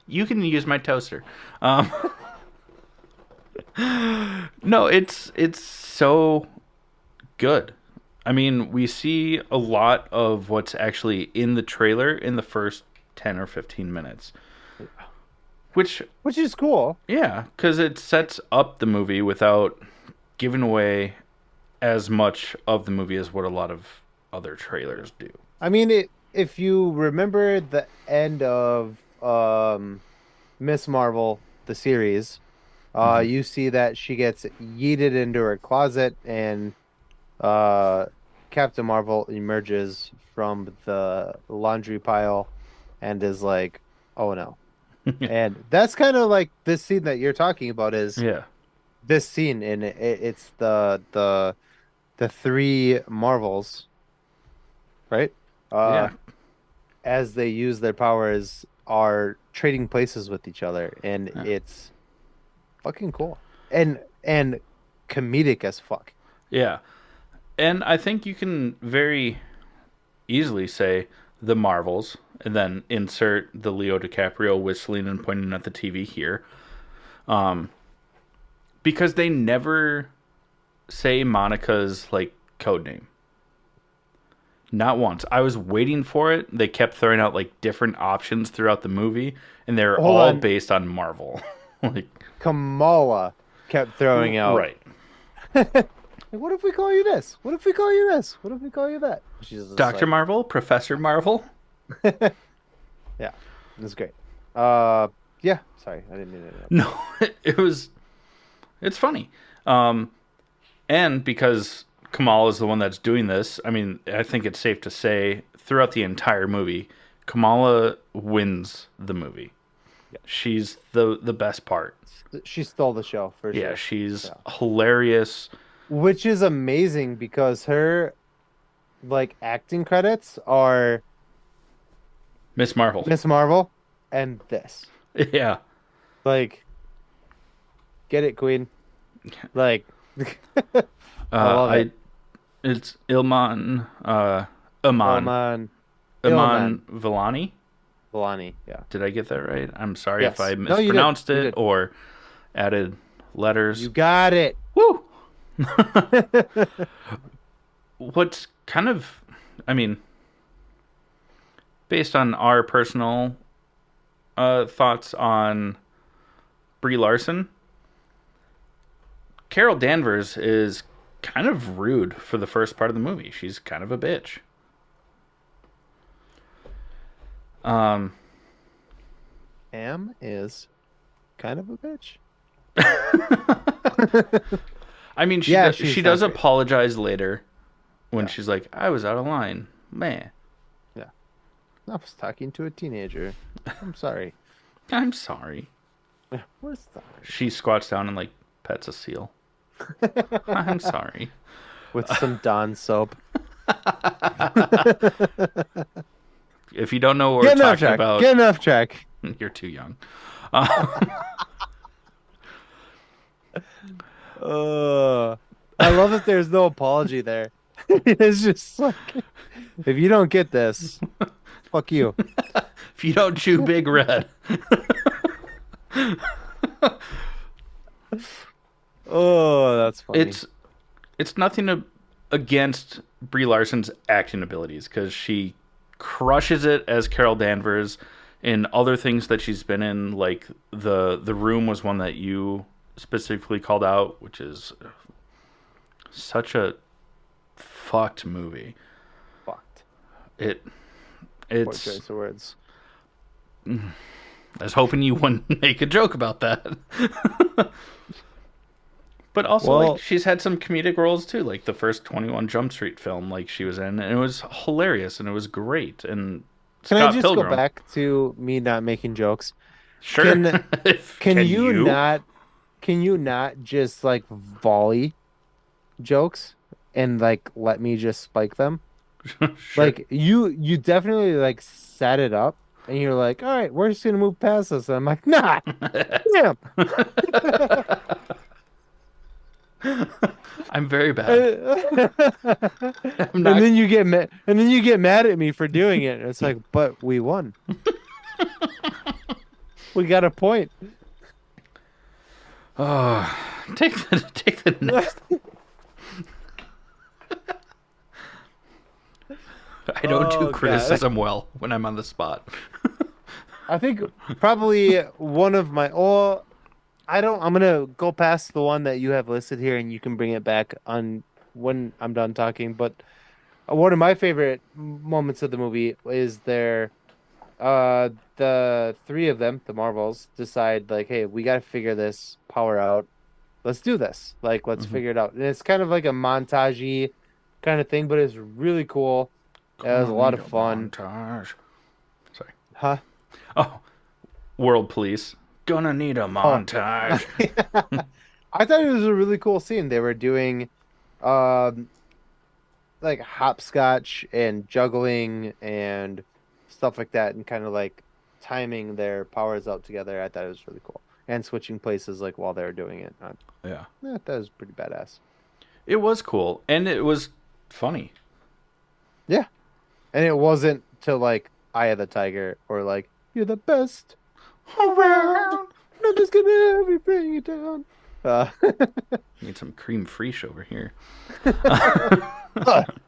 you can use my toaster. Um, no, it's so good. I mean, we see a lot of what's actually in the trailer in the first 10 or 15 minutes. Which, Which is cool. yeah, because it sets up the movie without giving away as much of the movie as what a lot of other trailers do. I mean, if you remember the end of Miss Marvel, the series, Mhm. you see that she gets yeeted into her closet and uh, Captain Marvel emerges from the laundry pile and is like, "Oh no." And that's kind of like this scene that you're talking about is Yeah, this scene and it's the three Marvels, right? yeah, As they use their powers are trading places with each other and yeah, it's fucking cool. And comedic as fuck. yeah. And I think you can very easily say the Marvels, and then insert the Leo DiCaprio whistling and pointing at the TV here, because they never say Monica's like code name. Not once. I was waiting for it. They kept throwing out like different options throughout the movie, and they're Hold all on. based on Marvel. Like, Kamala kept throwing out. right. Like, what if we call you this? What if we call you this? What if we call you that? She's just Dr. like, Marvel, Professor Marvel. yeah, that's great. Yeah, sorry, I didn't mean to interrupt. No, it's funny. And because Kamal is the one that's doing this, I mean, I think it's safe to say throughout the entire movie, Kamala wins the movie. Yeah. She's the best part. She stole the show for Yeah, sure. she's Yeah. hilarious. Which is amazing because her like acting credits are Miss Marvel. Miss Marvel and this. Yeah. Like, get it, Queen. Like, I Uh, love I it. it's Ilman Iman Ilman, Iman Vellani. Vellani. Yeah. Did I get that right? I'm sorry if Yes. I No, you did. mispronounced You it did. or added letters. You got it. Woo! What's kind of, I mean, based on our personal thoughts on Brie Larson, Carol Danvers is kind of rude for the first part of the movie. She's kind of a bitch. Am is kind of a bitch. I mean, she does apologize later when she's like, "I was out of line, man." Yeah, I was talking to a teenager. I'm sorry. I'm sorry. We're sorry. She squats down and like pets a seal. I'm sorry. With some Dawn soap. If you don't know what we're talking about, get enough track. You're too young. I love that there's no apology there. It's just like, if you don't get this, fuck you. If you don't chew Big Red. Oh, that's funny. It's nothing against Brie Larson's acting abilities, because she crushes it as Carol Danvers in other things that she's been in. Like the Room was one that you specifically called out, which is such a fucked movie. Fucked. It's Poor choice of words. I was hoping you wouldn't make a joke about that. But also, like, she's had some comedic roles too, like the first 21 Jump Street film, like she was in, and it was hilarious and it was great. And Can Scott I just Pilgrim. go back to me not making jokes? Sure. Can you not just like volley jokes and like let me just spike them? Sure. Like you definitely like set it up and you're like, all right, we're just gonna move past this. And I'm like, nah, damn. I'm very bad. And then you get mad, at me for doing it. And it's like, but we won. We got a point. Oh, take the next. I don't do criticism well when I'm on the spot. I think probably one of my I'm gonna go past the one that you have listed here, and you can bring it back on when I'm done talking. But one of my favorite moments of the movie is the three of them, the Marvels, decide like, hey, we gotta figure this power out. Let's do this. Like, let's figure it out. And it's kind of like a montagey kind of thing, but it's really cool. It was a lot of fun. Montage. Sorry. Huh? Oh, World Police. Gonna need a montage. I thought it was a really cool scene. They were doing like hopscotch and juggling and stuff like that, and kind of like timing their powers out together. I thought it was really cool. And switching places like while they were doing it. Yeah. That was pretty badass. It was cool. And it was funny. Yeah. And it wasn't to like Eye of the Tiger or like, you're the best around. Nothing's gonna ever bring you down. Need some cream fraiche over here.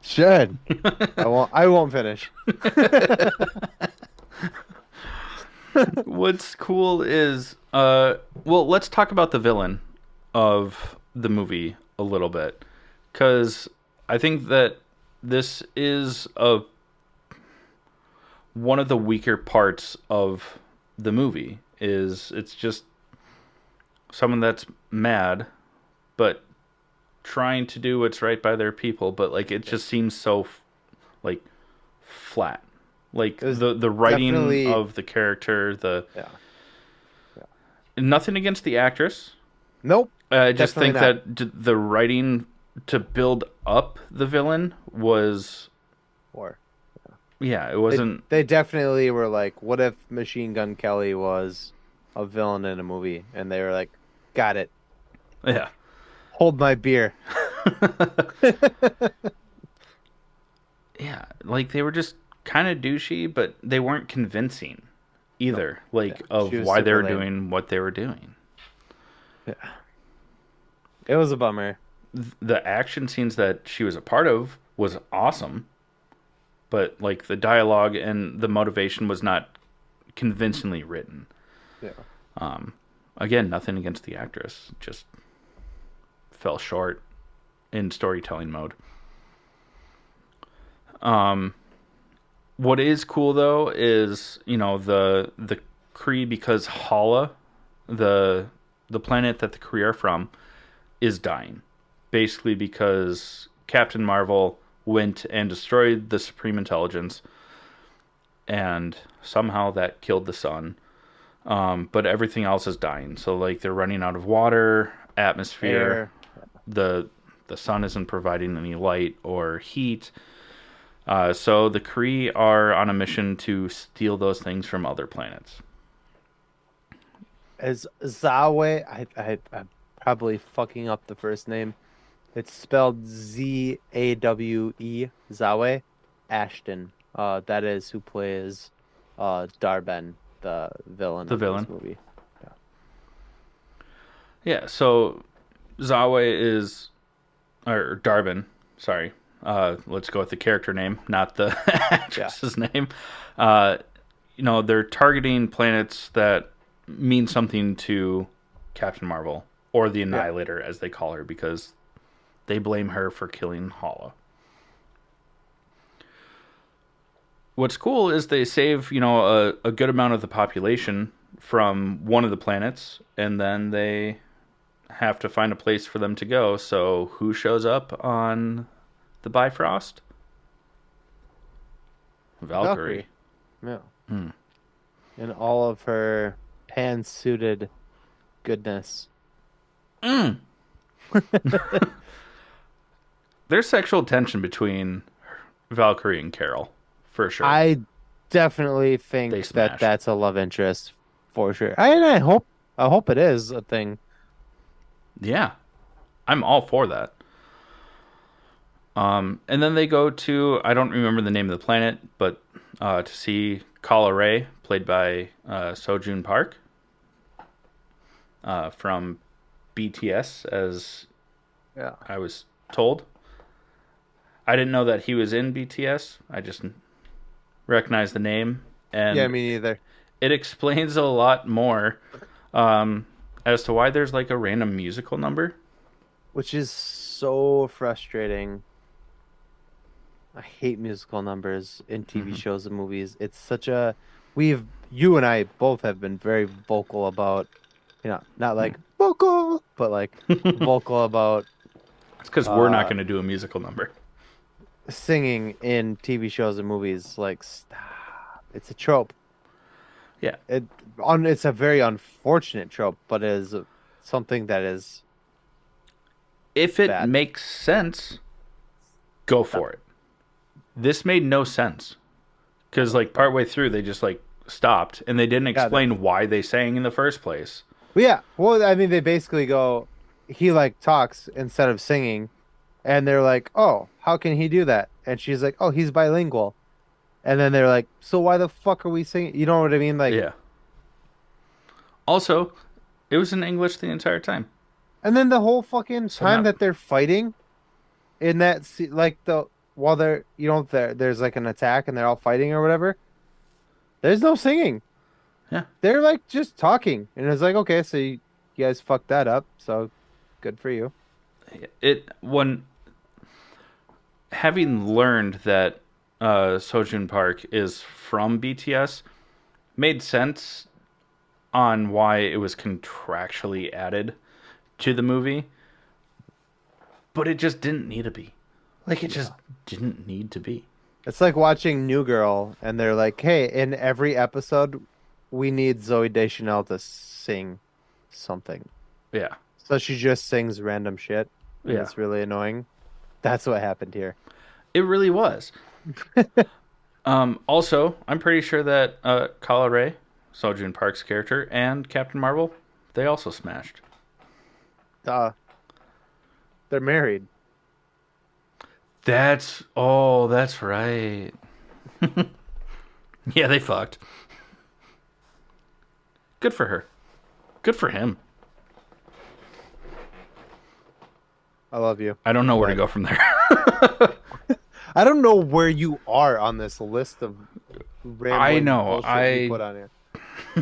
Should. I won't finish. What's cool is well, let's talk about the villain of the movie a little bit, because I think that this is one of the weaker parts of the movie. Is it's just someone that's mad but trying to do what's right by their people, but like it just seems so like flat. Like the writing of the character, nothing against the actress. Nope. I just think that the writing to build up the villain was it wasn't. They definitely were like, what if Machine Gun Kelly was a villain in a movie? And they were like, got it. Yeah. Hold my beer. Yeah, like they were just kind of douchey, but they weren't convincing either. Of why they were doing what they were doing. Yeah. It was a bummer. The action scenes that she was a part of was awesome, but like the dialogue and the motivation was not convincingly written. Yeah. Again, nothing against the actress, just fell short in storytelling mode. What is cool though is the Kree, because Hala, the the planet that the Kree are from, is dying, basically because Captain Marvel went and destroyed the Supreme Intelligence, and somehow that killed the sun. But everything else is dying. So like they're running out of water, atmosphere. Air. The the sun isn't providing any light or heat. So the Kree are on a mission to steal those things from other planets. As Zawe, I'm probably fucking up the first name. It's spelled Zawe, Zawe Ashton. That is who plays Darben, the villain The of this villain. movie. Yeah. Yeah. So Zawe is, or Darvin. Sorry. Let's go with the character name, not the Yeah. actress's name. They're targeting planets that mean something to Captain Marvel, or the Yeah. Annihilator, as they call her, because they blame her for killing Hala. What's cool is they save, a good amount of the population from one of the planets, and then they have to find a place for them to go. So who shows up on the Bifrost? Valkyrie. Valkyrie. Yeah. In all of her pan-suited goodness. There's sexual tension between Valkyrie and Carol, for sure. I definitely They think that smash. that's a love interest for sure. I hope it is a thing. Yeah, I'm all for that. And then they go to, I don't remember the name of the planet, but to see Kala Ray, played by Sojun Park from BTS, as Yeah. I was told. I didn't know that he was in BTS. I just recognized the name, Yeah, and me neither. it explains a lot more as to why there's like a random musical number. Which is so frustrating. I hate musical numbers in TV shows and movies. It's such a you and I both have been very vocal about, not like vocal, but like vocal about It's because we're not uh going to do a musical number. singing in TV shows and movies. Like, stop. It's a trope. Yeah. It's a very unfortunate trope, but it is something that is If it bad. makes sense, go for it. This made no sense because like partway through they just like stopped and they didn't Yeah, explain why they sang in the first place. well, yeah. Well, I mean, they basically go, he like talks instead of singing, and they're like, "Oh, how can he do that?" And she's like, "Oh, he's bilingual." And then they're like, "So why the fuck are we singing?" You know what I mean? Like, Yeah. Also, it was in English the entire time. and then the whole fucking So time not. that they're fighting in like while they're there's like an attack and they're all fighting or whatever. There's no singing. Yeah. They're like just talking, and it's like, okay, so you guys fucked that up. So good for you. It when having learned that Sojun Park is from BTS made sense on why it was contractually added to the movie, but it just didn't need to be. Like it just didn't need to be. It's like watching New Girl, and they're like, "Hey, in every episode, we need Zoe Deschanel to sing something." Yeah. So she just sings random shit, and Yeah. it's really annoying. That's what happened here. It really was. Also, I'm pretty sure that Kala Ray, Sojun Park's character, and Captain Marvel, they also smashed. Uh, they're married. That's right. Yeah, they fucked. Good for her. Good for him. I love you. I don't know where to But go from there. I don't know where you are on this list of I rambling know. bullshit you put on here.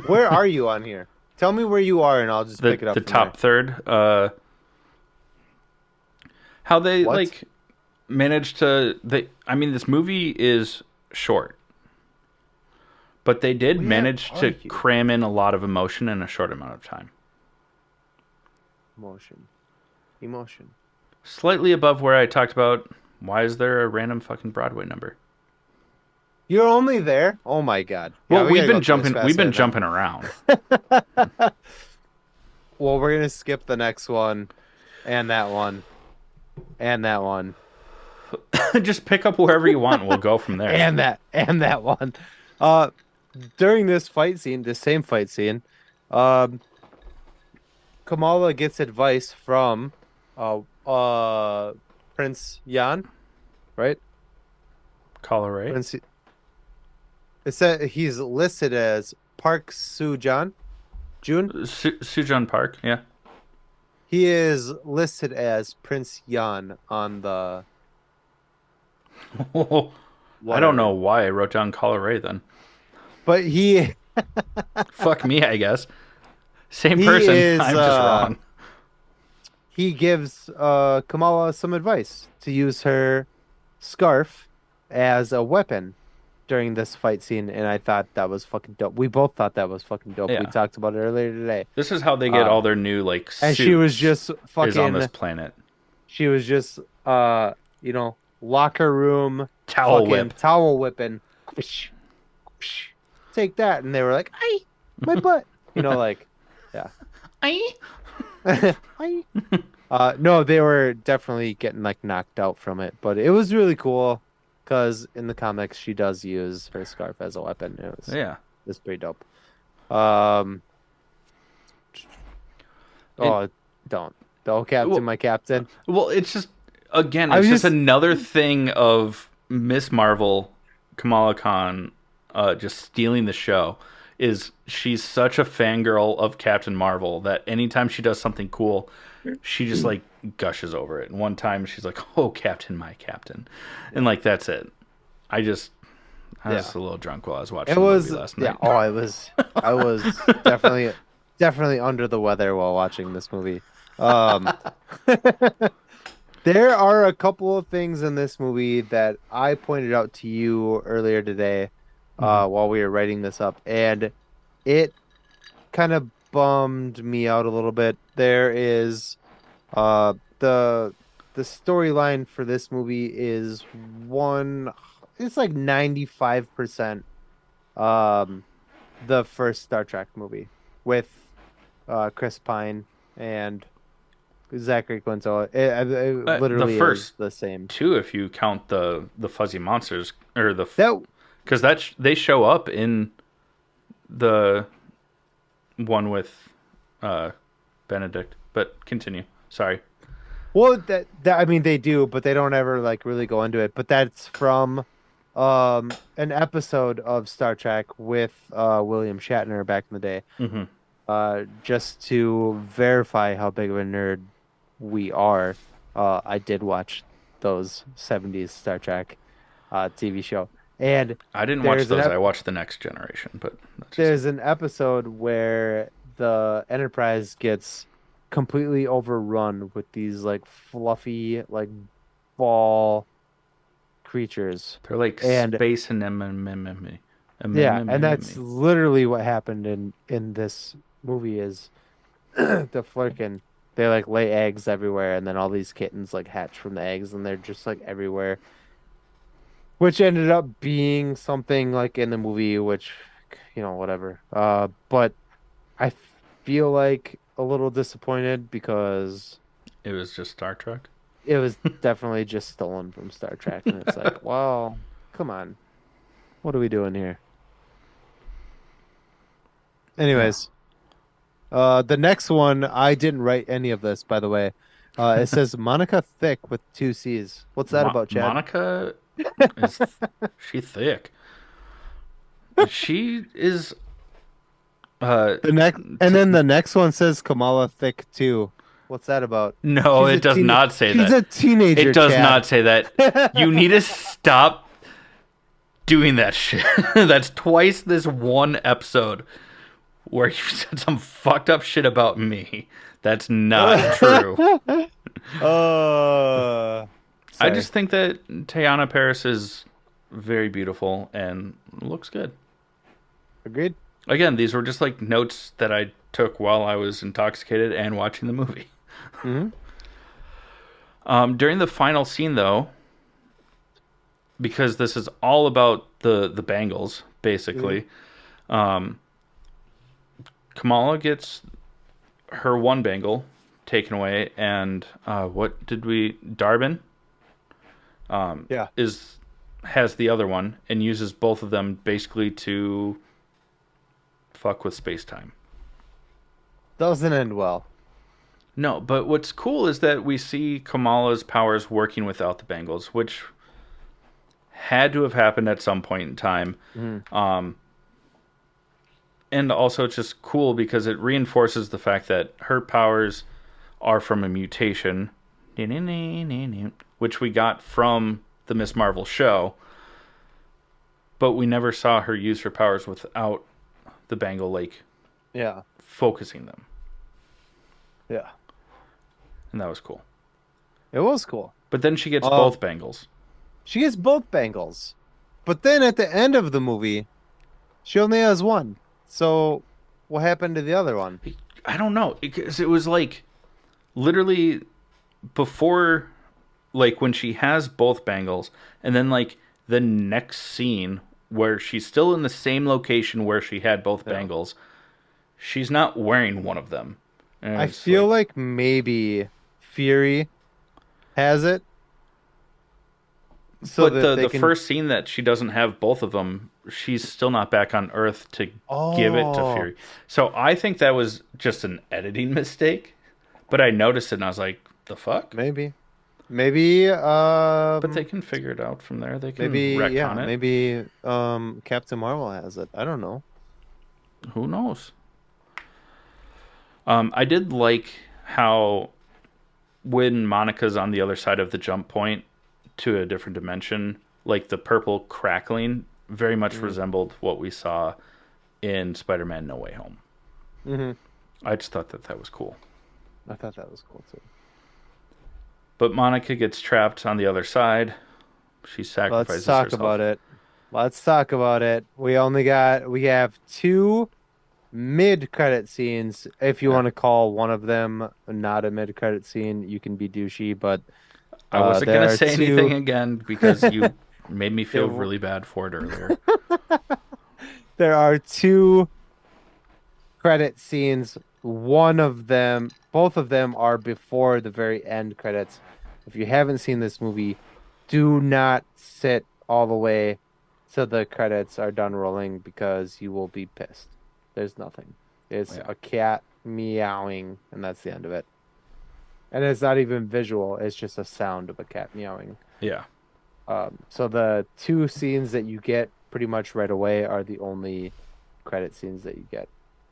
Where are you on here? Tell me where you are and I'll just pick it The up from there. top third. How they What? like managed to. I mean, this movie is short, but they did Where manage are to you? cram in a lot of emotion in a short amount of time. Emotion. Emotion. Slightly above where I talked about. Why is there a random fucking Broadway number? You're only there? Oh my God. Yeah, Well, we gotta go through this we've fast been right now. jumping around. Well, we're gonna skip the next one and that one and that one Just pick up wherever you want and we'll go from there. and that one. Uh, During this fight scene, the same fight scene, um, Kamala gets advice from uh uh Prince Yan, right? Colorado. Prince. It said he's listed as Park Soo-jan, June. Sujan Park, yeah. He is listed as Prince Yan on the I don't know whatever. why I wrote down Colorado then. But Fuck me, I guess. Same he person. is I'm just wrong. he gives Kamala some advice to use her scarf as a weapon during this fight scene, and I thought that was fucking dope. We both thought that was fucking dope. We Yeah. talked about it earlier today. This is how they get Uh, all their new like and she was suits just is on this fucking planet. she was just locker room Towel fucking whip. towel whipping. Whoosh, whoosh. Take that. And they were like, "Ay, my butt." Like, yeah. I Ay. No, they were definitely getting like knocked out from it, but it was really cool because in the comics she does use her scarf as a weapon. Yeah. It's pretty dope. Um, And oh, don't captain well, my captain. well, it's just again, I it's was just just another thing of Miss Marvel, Kamala Khan, just stealing the show. Is she's such a fangirl of Captain Marvel that anytime she does something cool, she just like gushes over it. And one time she's like, "Oh, Captain, my Captain," and like that's it. I yeah. was a little drunk while I was It watching the movie was last yeah. night. Oh, I was definitely under the weather while watching this movie. Um, there are a couple of things in this movie that I pointed out to you earlier today, Hmm. while we were writing this up, and it kind of bummed me out a little bit. There is uh the storyline for this movie is one it's like 95% um the first Star Trek movie with Chris Pine and Zachary Quinto. It The literally is first the same. two, if you count the fuzzy monsters or That because they show up in the one with uh, Benedict. But continue. Sorry. well that I mean they do, but they don't ever like really go into it. But that's from an episode of Star Trek with William Shatner back in the day. Hmm. Just to verify how big of a nerd we are, I did watch those 70s Star Trek TV show. And I didn't watch there's an those. ep I watched the Next Generation, but that's just me. there's an episode where the Enterprise gets completely overrun with these like fluffy like ball creatures. They're like And space anemone. yeah, and Anemone. that's literally what happened in this movie is the Flurkin. They like lay eggs everywhere, and then all these kittens like hatch from the eggs, and they're just like everywhere. Which ended up being something like in the movie, which whatever. But I feel like a little disappointed because It was just Star Trek. it was definitely just stolen from Star Trek, and it's like, well, come on, what are we doing here? Yeah. Anyways, the next one I didn't write any of this, by the way. It says Monica Thick with two C's. What's that about, Chad? Monica is she thick? She is uh The next, and t- then the next one says Kamala Thick too. What's that about? No, it does not say She's that. a teenager, It does Chad. not say that. You need to stop doing that shit. That's twice this one episode where you said some fucked up shit about me. That's not true. uh, I Sorry. just think that Teyana Paris is very beautiful and looks good. Agreed. Again, these were just like notes that I took while I was intoxicated and watching the movie. Hmm. During the final scene, though, because this is all about the Bengals, Hmm. basically, um, Kamala gets her one Bengal taken away, and what did we? Darwin Yeah, is has the other one and uses both of them basically to fuck with space time. doesn't end well. No, but what's cool is that we see Kamala's powers working without the Bengals, which had to have happened at some point in time. Hmm. Um, and also, it's just cool because it reinforces the fact that her powers are from a mutation, which we got from the Miss Marvel show, but we never saw her use her powers without the Bengal Lake Yeah, focusing them, yeah. and that was cool. It was cool. But then she gets Um, both Bengals. she gets both Bengals, but then at the end of the movie, she only has one. So, what happened to the other one? I don't know because it was like literally before, like when she has both Bengals, and then like the next scene where she's still in the same location where she had both Yeah. Bengals, she's not wearing one of them, and I it's feel like, like maybe Fury has it so but that the they the can. first scene that she doesn't have both of them, she's still not back on Earth to give it to Oh, Fury. So I think that was just an editing mistake, but I noticed it and I was like, the fuck? maybe. Maybe But they can figure it out from there. They can maybe yeah, retcon it. maybe Captain Marvel has it. I don't know. Who knows? I did like how when Monica's on the other side of the jump point to a different dimension, like the purple crackling very much Mm-hmm. resembled what we saw in Spider-Man No Way Home. Hmm. I just thought that that was cool. I thought that was cool too. But Monica gets trapped on the other side. She Let's sacrifices talk herself. about it. Let's talk about it. We have two mid-credit scenes. If you Yeah. want to call one of them not a mid-credit scene, you can be douchey, but I wasn't going there to are say anything two again because you made me feel there really bad for it earlier. there are two credit scenes. One of them, both of them are before the very end credits. If you haven't seen this movie, do not sit all the way till the credits are done rolling because you will be pissed. There's nothing. It's Yeah. a cat meowing, and that's the end of it. And it's not even visual, it's just a sound of a cat meowing. Yeah. So the two scenes that you get pretty much right away are the only credit scenes that you get,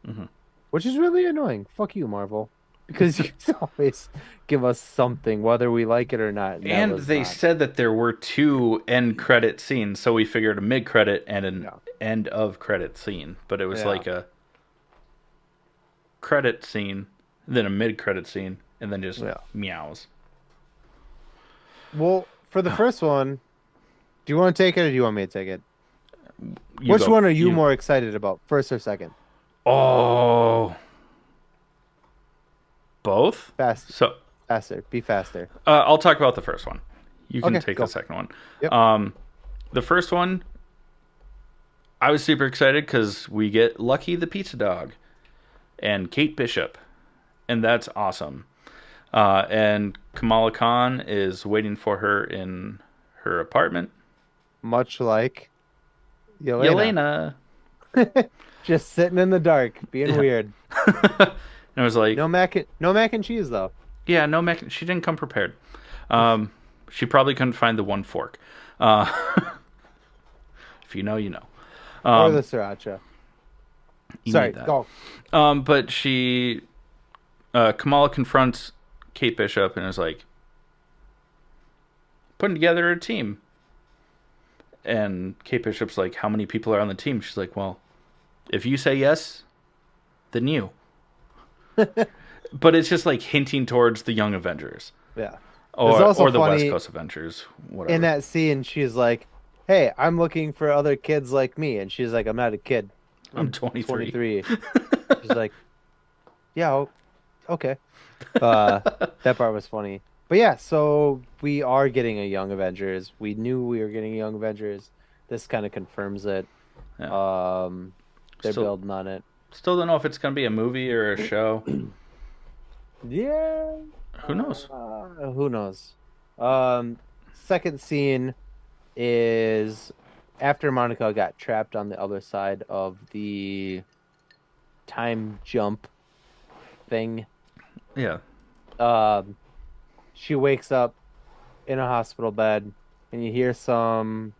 Hmm. which is really annoying. Fuck you, Marvel, because you always give us something, whether we like it or not. And that And was they not. said that there were two end credit scenes, so we figured a mid credit and an Yeah. end of credit scene. But it was Yeah. like a credit scene, then a mid credit scene, and then just Yeah. meows. Well, for the first one, do you want to take it or do you want me to take it? You Which go. one are you more excited about, first or second? Oh, both. Fast, So faster. Be faster. I'll talk about the first one. You can Okay, take go. the second one. Yep. The first one, I was super excited because we get Lucky the pizza dog and Kate Bishop, and that's awesome. And Kamala Khan is waiting for her in her apartment. Much like Yelena. Yelena. Just sitting in the dark, being Yeah. weird. And I was like, No mac and cheese though. yeah, no mac. She didn't come prepared. She probably couldn't find the one fork. Uh, if you know, you know. Or the sriracha. You Sorry, need that. go. But Kamala confronts Kate Bishop and is like putting together a team. And Kate Bishop's like, how many people are on the team? She's like, well, if you say yes, then you. But it's just like hinting towards the Young Avengers Yeah. It's also or the West funny Coast Avengers, in whatever. that scene, she's like, "Hey, I'm looking for other kids like me," and she's like, "I'm not a kid. I'm I'm 23. 23." She's like, "Yeah, okay." That part was funny. But yeah, so we are getting a Young Avengers. We knew we were getting a Young Avengers. This kind of confirms it. Yeah. Um, they're Still, building on it. still don't know if it's gonna be a movie or a show. Yeah, Who knows? who knows? Second scene is after Monica got trapped on the other side of the time jump thing. Yeah. Um, she wakes up in a hospital bed, and you hear some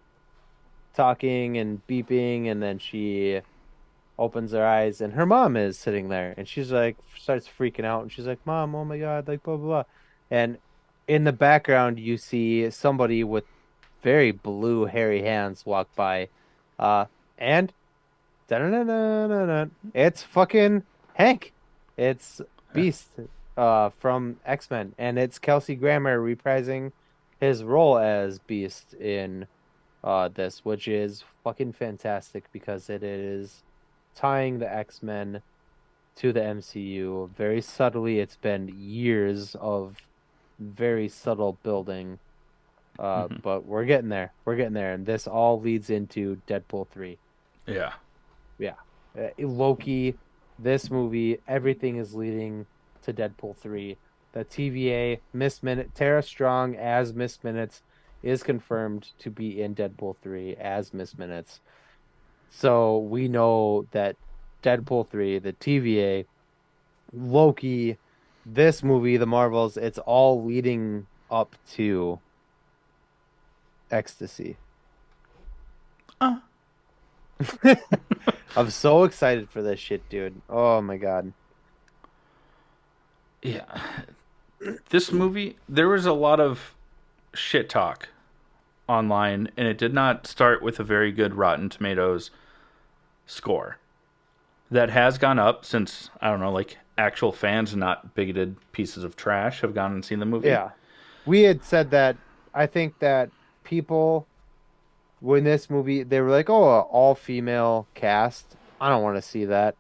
talking and beeping, and then she opens her eyes, and her mom is sitting there, and she's like, starts freaking out, and she's like, "Mom, oh my God," like blah blah blah. And in the background, you see somebody with very blue, hairy hands walk by, uh, and da-da-da-da-da-da, it's fucking Hank. It's Yeah. Beast, from X-Men, and it's Kelsey Grammer reprising his role as Beast in this, which is fucking fantastic because it is tying the X-Men to the MCU very subtly. It's been years of very subtle building, Hmm. but we're getting there. We're getting there, and this all leads into Deadpool 3. Yeah. Yeah. Loki, this movie, everything is leading to Deadpool 3. The TVA, Miss Minute, Tara Strong as Miss Minutes is confirmed to be in Deadpool 3 as Miss Minutes. So we know that Deadpool 3, the TVA, Loki, this movie, the Marvels, it's all leading up to ecstasy. Uh, I'm so excited for this shit, dude. Oh my God. yeah. This movie, there was a lot of shit talk online, and it did not start with a very good Rotten Tomatoes score. That has gone up since, I don't know, like actual fans, not bigoted pieces of trash, have gone and seen the movie. Yeah. We had said that I think that people when this movie they were like, "Oh, all female cast." I don't want to see that.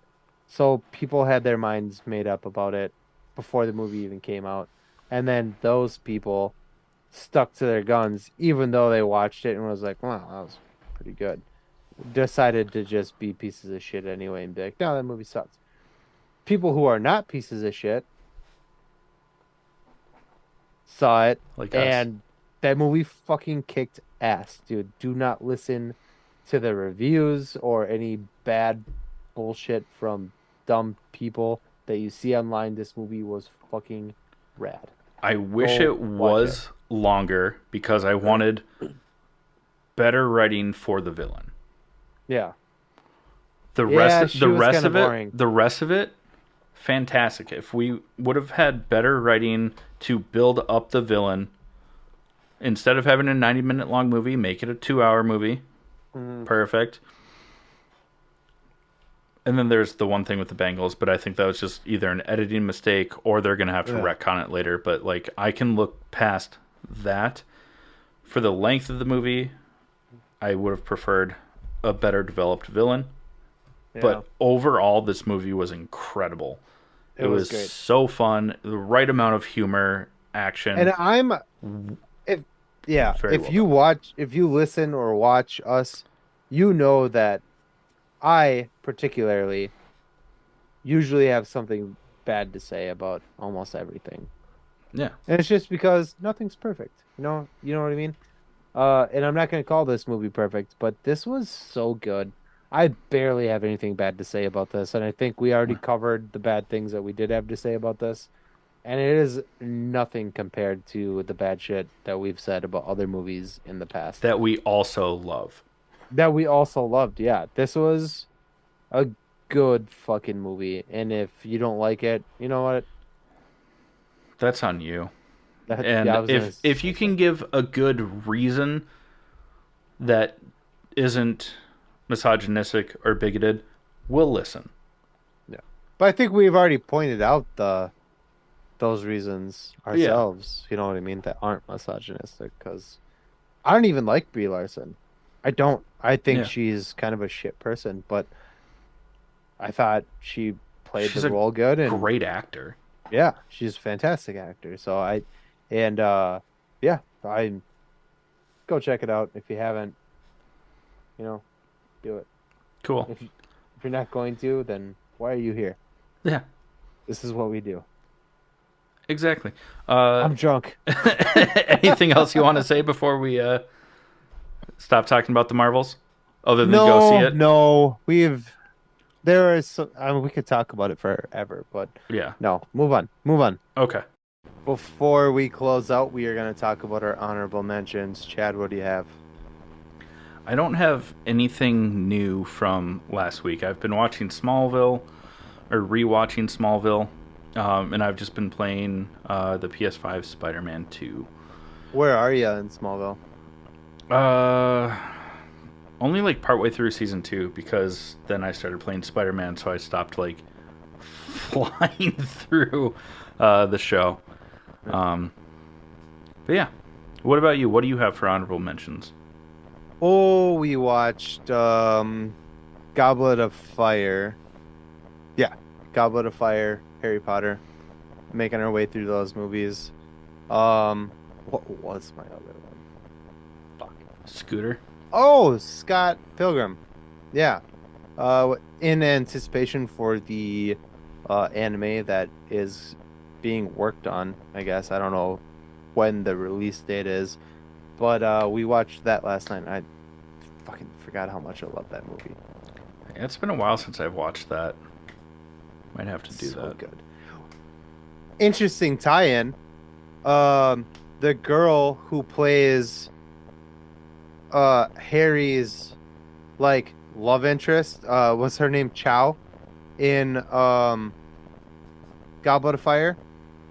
So people had their minds made up about it before the movie even came out. And then those people stuck to their guns even though they watched it and was like, "Wow, that was pretty good." Decided to just be pieces of shit anyway and be like, "No, that movie sucks." People who are not pieces of shit saw it, Like us. and that movie fucking kicked ass, dude. Do not listen to the reviews or any bad bullshit from dumb people that you see online. This movie was fucking rad. I wish Go it watch it. was longer because I wanted better writing for the villain. Yeah. The rest Yeah, she the was rest kind of of it, boring. fantastic. If we would have had better writing to build up the villain instead of having a 90-minute long movie, make it a 2-hour movie. Mm, Perfect. And then there's the one thing with the Bengals, but I think that was just either an editing mistake or they're going to have to yeah. retcon it later. But like, I can look past that. For the length of the movie, I would have preferred a better developed villain. Yeah. But overall, this movie was incredible. It It was was great. so fun, the right amount of humor, And action, I'm if yeah, very well done. if you listen or watch us, you know that I particularly usually have something bad to say about almost everything. Yeah, And it's just because nothing's perfect. You know what I mean? And I'm not going to call this movie perfect, but this was so good. I barely have anything bad to say about this, and I think we already covered the bad things that we did have to say about this. And it is nothing compared to the bad shit that we've said about other movies in the past that we also love. that we also loved. Yeah, this was a good fucking movie. And if you don't like it, you know what? That's on you. Yeah, And I was gonna if you say can so. give a good reason that isn't misogynistic or bigoted, we'll listen. Yeah, but I think we've already pointed out the those reasons Yeah. ourselves. You know what I mean? That aren't misogynistic. Because I don't even like Brie Larson. I don't. I think Yeah. she's kind of a shit person, but I thought she played the She's a role good, and great actor. yeah, she's a fantastic actor. So and yeah, I go check it out if you haven't. You know, do it. Cool. If you're not going to, then why are you here? Yeah, This is what we do. exactly. Uh, I'm drunk. anything else you want to say before we stop talking about the Marvels? Other than go see No, it? no, there is. I mean, we could talk about it forever, but Yeah. no, move on, move on. Okay. Before we close out, we are going to talk about our honorable mentions. Chad, what do you have? I don't have anything new from last week. I've been watching Smallville, or rewatching Smallville, and I've just been playing the PS5 Spider-Man 2. Where are you in Smallville? Uh, only like partway through season 2 because then I started playing Spider-Man, so I stopped like flying through the show. Um, but yeah, what about you? What do you have for honorable mentions? Oh, we watched Goblet of Fire. Yeah, Goblet of Fire, Harry Potter, making our way through those movies. What was my other one? Fuck. Scooter. Oh, Scott Pilgrim. Yeah. In anticipation for the anime that is being worked on, I guess. I don't know when the release date is, but we watched that last night. I fucking forgot how much I love that movie. It's been a while since I've watched that. Might have to do So that. good. Interesting tie-in. The girl who plays Harry's like love interest, what's her name? Chow in Goblet of Fire,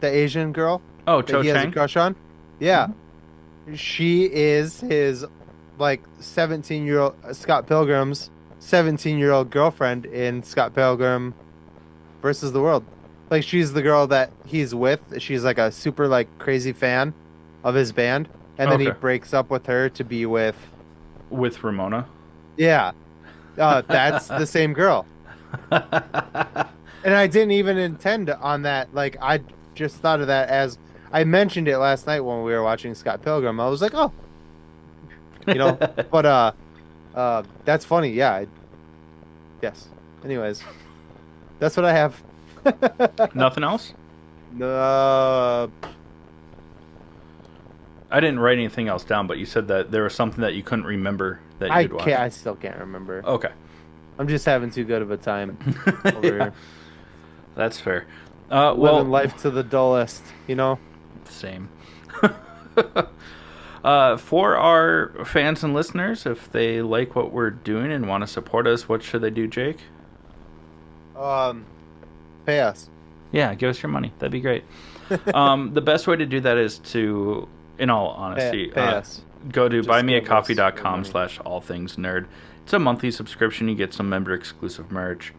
the Asian girl Oh, that Cho he has a Chang. crush on. Yeah, Mhm. she is his like 17-year-old Scott Pilgrim's 17-year-old girlfriend in Scott Pilgrim versus the World. Like she's the girl that he's with. She's like a super like crazy fan of his band, and then he Okay. breaks up with her to be with. With Ramona. Yeah, that's the same girl. And I didn't even intend on that. Like I just thought of that as I mentioned it last night when we were watching Scott Pilgrim. I was like, oh, you know. But that's funny. Yeah. Yes. Anyways, that's what I have. Nothing else? No. I didn't write anything else down, but you said that there was something that you couldn't remember that you I had watched. can't. I still can't remember. Okay. I'm just having too good of a time over Yeah, here. that's fair. Living Well, life to the dullest, you know? same. For our fans and listeners, if they like what we're doing and want to support us, what should they do, Jake? Um, Pay us. Yeah, give us your money. That'd be great. The best way to do that is to, in all honesty, Pay us. go to Just give us your buymeacoffee.com money. slash all things nerd. It's a monthly subscription. You get some member exclusive merch.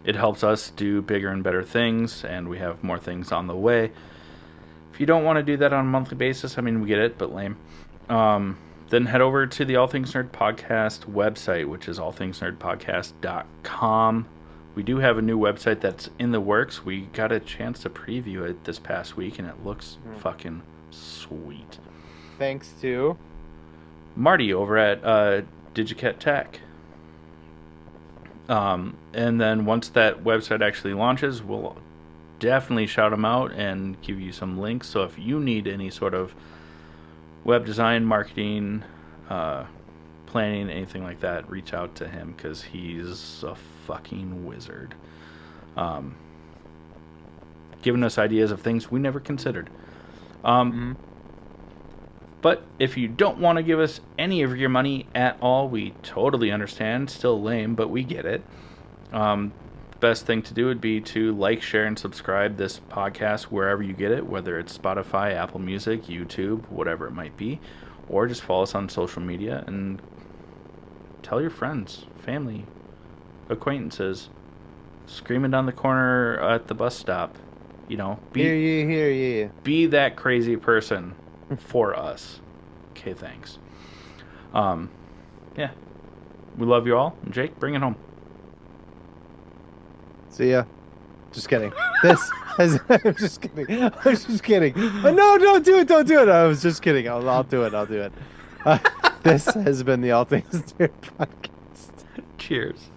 It helps us do bigger and better things, and we have more things on the way. If you don't want to do that on a monthly basis, I mean, we get it, but lame. Then head over to the All Things Nerd Podcast website, which is allthingsnerdpodcast.com. We do have a new website that's in the works. We got a chance to preview it this past week, and it looks fucking sweet. Thanks to Marty over at Digicat Tech. And then once that website actually launches, we'll definitely shout him out and give you some links. So if you need any sort of web design, marketing, planning, anything like that, reach out to him because he's a fucking wizard. Giving us ideas of things we never considered. But if you don't want to give us any of your money at all, we totally understand. Still lame, but we get it. best thing to do would be to like, share, and subscribe this podcast wherever you get it, whether it's Spotify, Apple Music, YouTube, whatever it might be, or just follow us on social media and tell your friends, family, acquaintances, screaming down the corner at the bus stop. You know, Hear ye. be that crazy person for us. Okay, thanks. Yeah, we love you all. Jake, bring it home. See ya. Just kidding. I'm just kidding. I was just kidding. Oh, no, don't do it. Don't do it. I was just kidding. I'll do it. I'll do it. This has been the All Things Nerd podcast. Cheers.